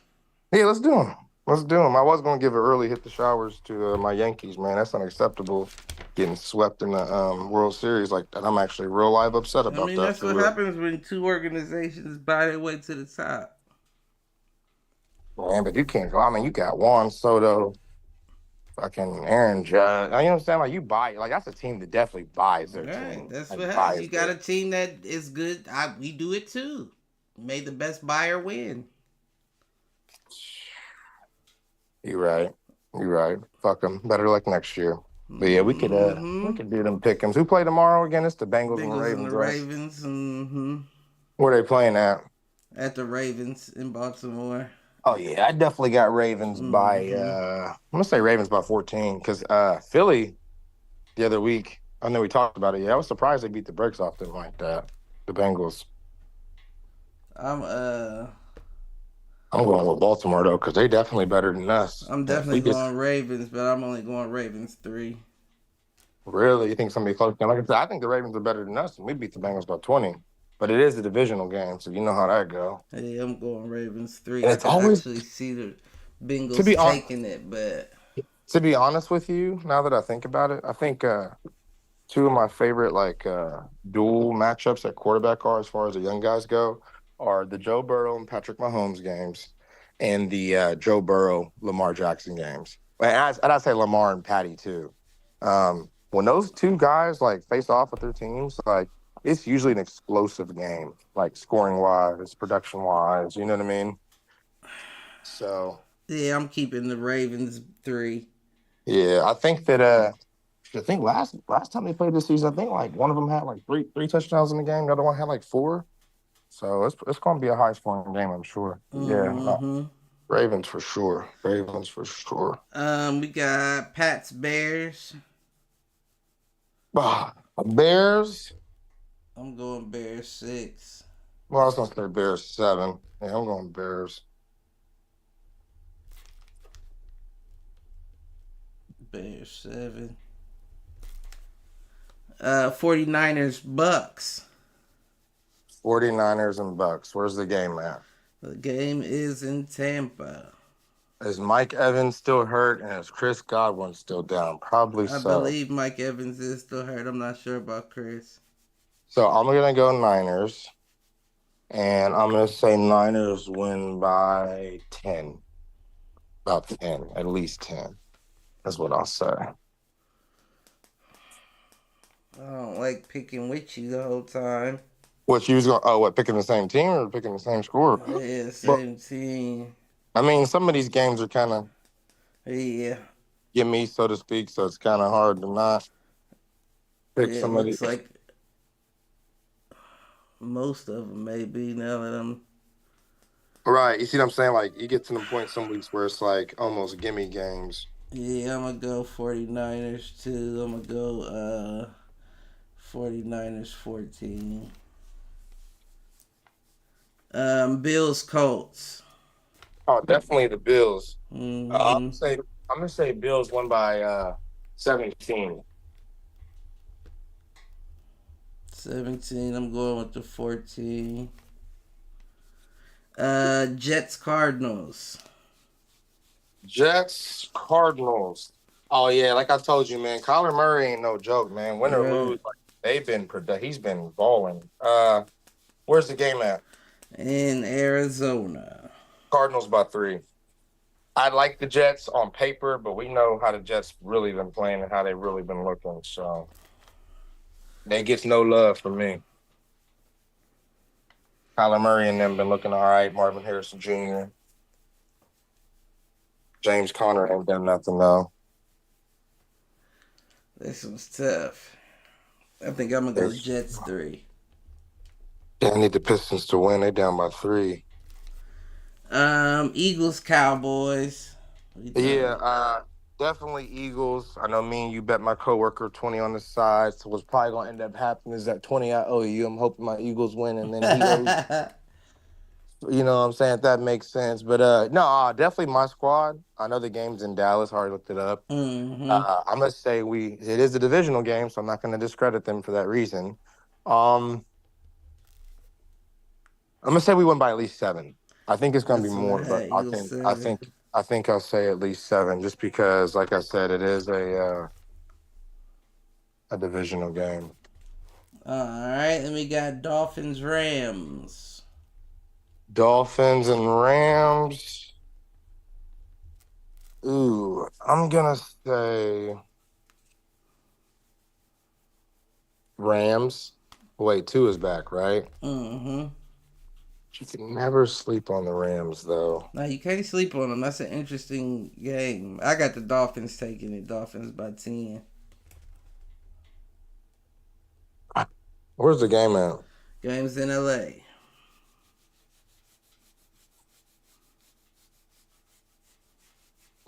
Yeah, let's do them. I was going to give an early hit the showers to my Yankees, man. That's unacceptable. Getting swept in the World Series like that. I'm actually real live upset about that. That's what happens when two organizations buy their way to the top. Man, but you can't go. I mean, you got Juan Soto, fucking Aaron Judge. You know what I'm saying? Like, you buy, like, that's a team that definitely buys their team. That's what happens. You got a team that is good. We do it too. May the best buyer win. You're right. Fuck them. Better luck next year. But yeah, we could do them pick'ems. Who play tomorrow again? It's the Bengals and the Ravens. Ravens. Mm-hmm. Where are they playing at? At the Ravens in Baltimore. Oh yeah, I definitely got Ravens by. I'm gonna say Ravens by 14 because Philly the other week. I know we talked about it. Yeah, I was surprised they beat the brakes off them like that. The Bengals. I'm going with Baltimore though because they definitely better than us. I'm definitely going Ravens, but I'm only going Ravens 3. Really? You think somebody close? Like I said, I think the Ravens are better than us, and we beat the Bengals by 20. But it is a divisional game, so you know how that go. Hey, I'm going Ravens 3. And I can actually see the Bengals taking it, but to be honest with you, now that I think about it, I think two of my favorite dual matchups at quarterback are, as far as the young guys go, are the Joe Burrow and Patrick Mahomes games and the Joe Burrow Lamar Jackson games. And I say Lamar and Patty too. When those two guys face off with their teams, it's usually an explosive game, scoring wise, production wise. You know what I mean? So yeah, I'm keeping the Ravens 3. Yeah, I think that I think last time they played this season, I think like one of them had like three touchdowns in the game. The other one had like 4. So it's going to be a high scoring game, I'm sure. Yeah, Ravens for sure. Ravens for sure. We got Pats Bears. Bears. I'm going Bears 6. Well, I was gonna say Bears 7. Yeah, I'm going Bears. Bears 7. 49ers Bucks. 49ers and Bucks. Where's the game at? The game is in Tampa. Is Mike Evans still hurt and is Chris Godwin still down? Probably so. I believe Mike Evans is still hurt. I'm not sure about Chris. So I'm gonna go Niners. And I'm gonna say Niners win by 10. About 10, at least 10. That's what I'll say. I don't like picking with you the whole time. What you was going? Oh, what, picking the same team or picking the same score? Yeah, same team. I mean, some of these games are kind of give me, so to speak. So it's kind of hard to not pick somebody. Looks like most of them maybe now that I'm right. You see what I'm saying? Like you get to the point some weeks where it's like almost gimme games. Yeah, I'm gonna go 49ers too. I'm gonna go 49ers 14. Bills Colts. Oh, definitely the Bills. Mm-hmm. I'm gonna say Bills won by 17. 17. I'm going with the 14. Jets Cardinals. Jets Cardinals. Oh yeah, like I told you, man. Kyler Murray ain't no joke, man. Win or lose, like he's been balling. Where's the game at? In Arizona. Cardinals by 3. I like the Jets on paper, but we know how the Jets really been playing and how they really been looking. So they gets no love from me. Kyler Murray and them been looking all right. Marvin Harrison Jr. James Conner ain't done nothing though. This was tough. I think I'm gonna go Jets 3. Yeah, I need the Pistons to win. They down by 3. Eagles Cowboys. Yeah, definitely Eagles. I know me and you bet my coworker 20 on the side. So what's probably gonna end up happening is that 20 I owe you. I'm hoping my Eagles win, and then he owes. You know what I'm saying? If that makes sense. But no, definitely my squad. I know the game's in Dallas. I already looked it up. Mm-hmm. I'm gonna say it is a divisional game, so I'm not gonna discredit them for that reason. I'm gonna say we win by at least 7. I think it's gonna be more, but I think I'll say at least 7, just because, like I said, it is a divisional game. All right, then we got Dolphins Rams. Dolphins and Rams. Ooh, I'm gonna say Rams. Wait, 2 is back, right? Mm-hmm. You can never sleep on the Rams, though. No, you can't sleep on them. That's an interesting game. I got the Dolphins taking it. Dolphins by 10. Where's the game at? Game's in LA.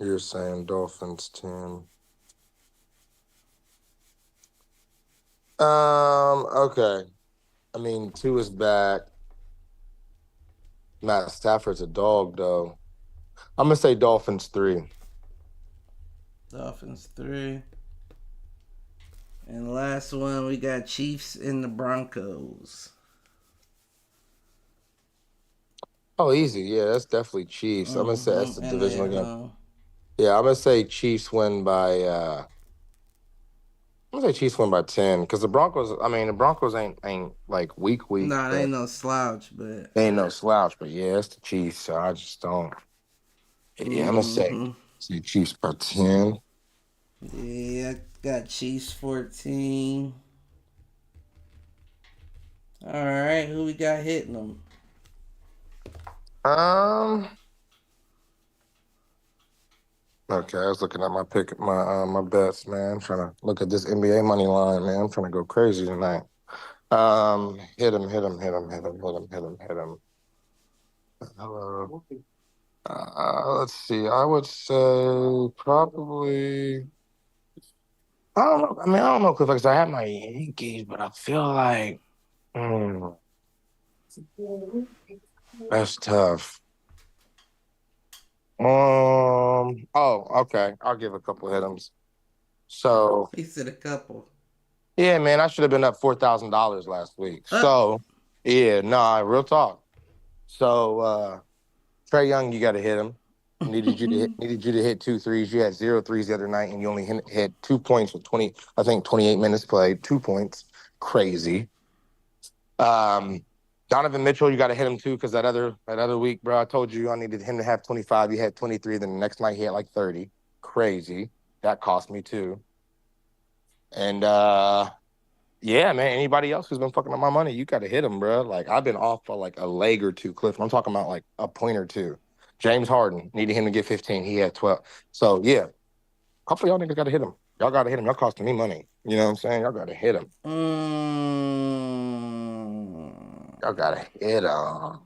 You're saying Dolphins 10. Okay. I mean, 2 is back. Matt Stafford's a dog, though. I'm gonna say Dolphins 3. Dolphins 3. And the last one, we got Chiefs and the Broncos. Oh, easy. Yeah, that's definitely Chiefs. I'm gonna say that's the divisional game. Yeah, I'm gonna say Chiefs win by. I'm gonna say Chiefs win by 10 because the Broncos. I mean, the Broncos ain't like weak. Nah, they ain't no slouch, but they ain't no slouch. But yeah, it's the Chiefs. So I just don't. Yeah, I'm gonna say Chiefs by 10. Yeah, I got Chiefs 14. All right, who we got hitting them? Okay, I was looking at my bets, man. Trying to look at this NBA money line, man. I'm trying to go crazy tonight. Hit him. Hello. Let's see. I would say probably. I don't know. I mean, I don't know, Cliff, because I have my Yankees, but I feel like that's tough. Oh, okay. I'll give a couple hit-ems. So He said a couple. yeah, man, I should have been up $4,000 last week. So yeah, nah, real talk. So Trae Young, you got to hit him. Needed you to hit 2 threes. You had 0 threes the other night, and you only hit 2 points with 28 minutes played. 2 points, crazy. Donovan Mitchell, you got to hit him too, because that other week, bro, I told you I needed him to have 25. You had 23. Then the next night he had like 30. Crazy. That cost me too. And yeah, man. Anybody else who's been fucking up my money, you got to hit him, bro. Like I've been off for like a leg or two, Cliff. I'm talking about like a point or two. James Harden needed him to get 15. He had 12. So yeah, hopefully y'all niggas got to hit him. Y'all got to hit him. Y'all costing me money. You know what I'm saying? Y'all got to hit him. Y'all got to hit him.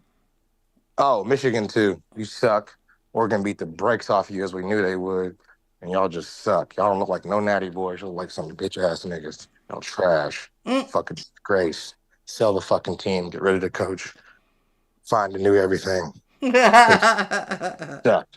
Oh, Michigan too. You suck. Oregon beat the brakes off you as we knew they would. And y'all just suck. Y'all don't look like no natty boys. You look like some bitch-ass niggas. Y'all trash. Fucking disgrace. Sell the fucking team. Get rid of the coach. Find a new everything. They suck.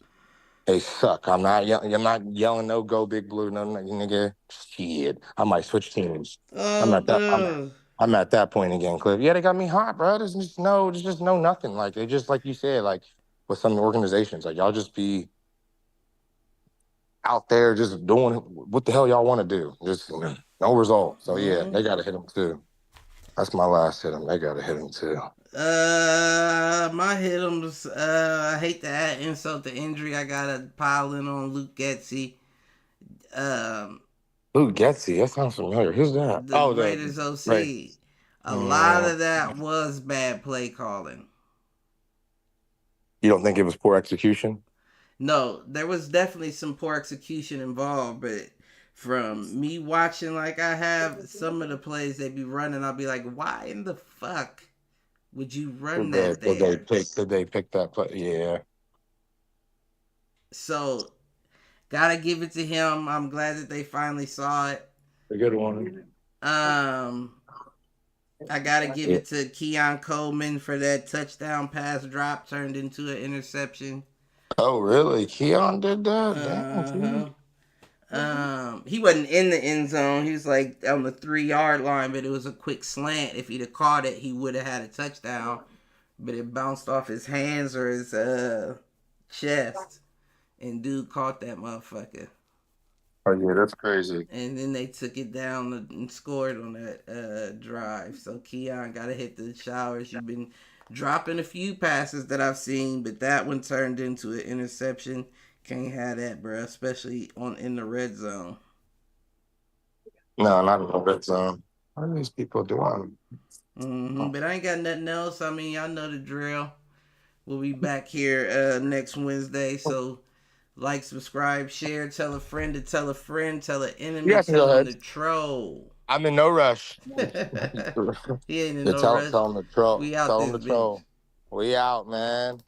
They suck. I'm not yelling no go Big Blue, no nigga. Shit. I might switch teams. I'm at that point again, Cliff. Yeah, they got me hot, bro. There's just no nothing. Like they just like you said, like with some organizations, like y'all just be out there just doing what the hell y'all want to do. Just no result. So yeah, they gotta hit them too. That's my last hit 'em. They gotta hit them too. My hit-ems, I hate to add insult to injury. I gotta pile in on Luke Getsy. Luke Getsy, that sounds familiar. Who's that? The Raiders OC. Right. A lot of that was bad play calling. You don't think it was poor execution? No, there was definitely some poor execution involved, but from me watching like I have, some of the plays they be running, I'll be like, why in the fuck would you run that there? Did they pick that play? Yeah. So, gotta give it to him. I'm glad that they finally saw it. A good one. I gotta give it to Keon Coleman for that touchdown pass drop turned into an interception. Oh, really? Keon did that? He wasn't in the end zone. He was like on the 3-yard line, but it was a quick slant. If he'd have caught it, he would have had a touchdown. But it bounced off his hands or his chest, and dude caught that motherfucker. Oh yeah, that's crazy. And then they took it down and scored on that drive. So Keon gotta hit the showers. You've been dropping a few passes that I've seen, but that one turned into an interception. Can't have that, bro. Especially in the red zone. No, not in the red zone. What are these people doing? But I ain't got nothing else. I mean, y'all know the drill. We'll be back here next Wednesday. So like, subscribe, share, tell a friend to tell a friend, tell an enemy, tell them to troll. I'm in no rush. He ain't in no rush. Tell him to troll. We out tell this him to troll. We out, man.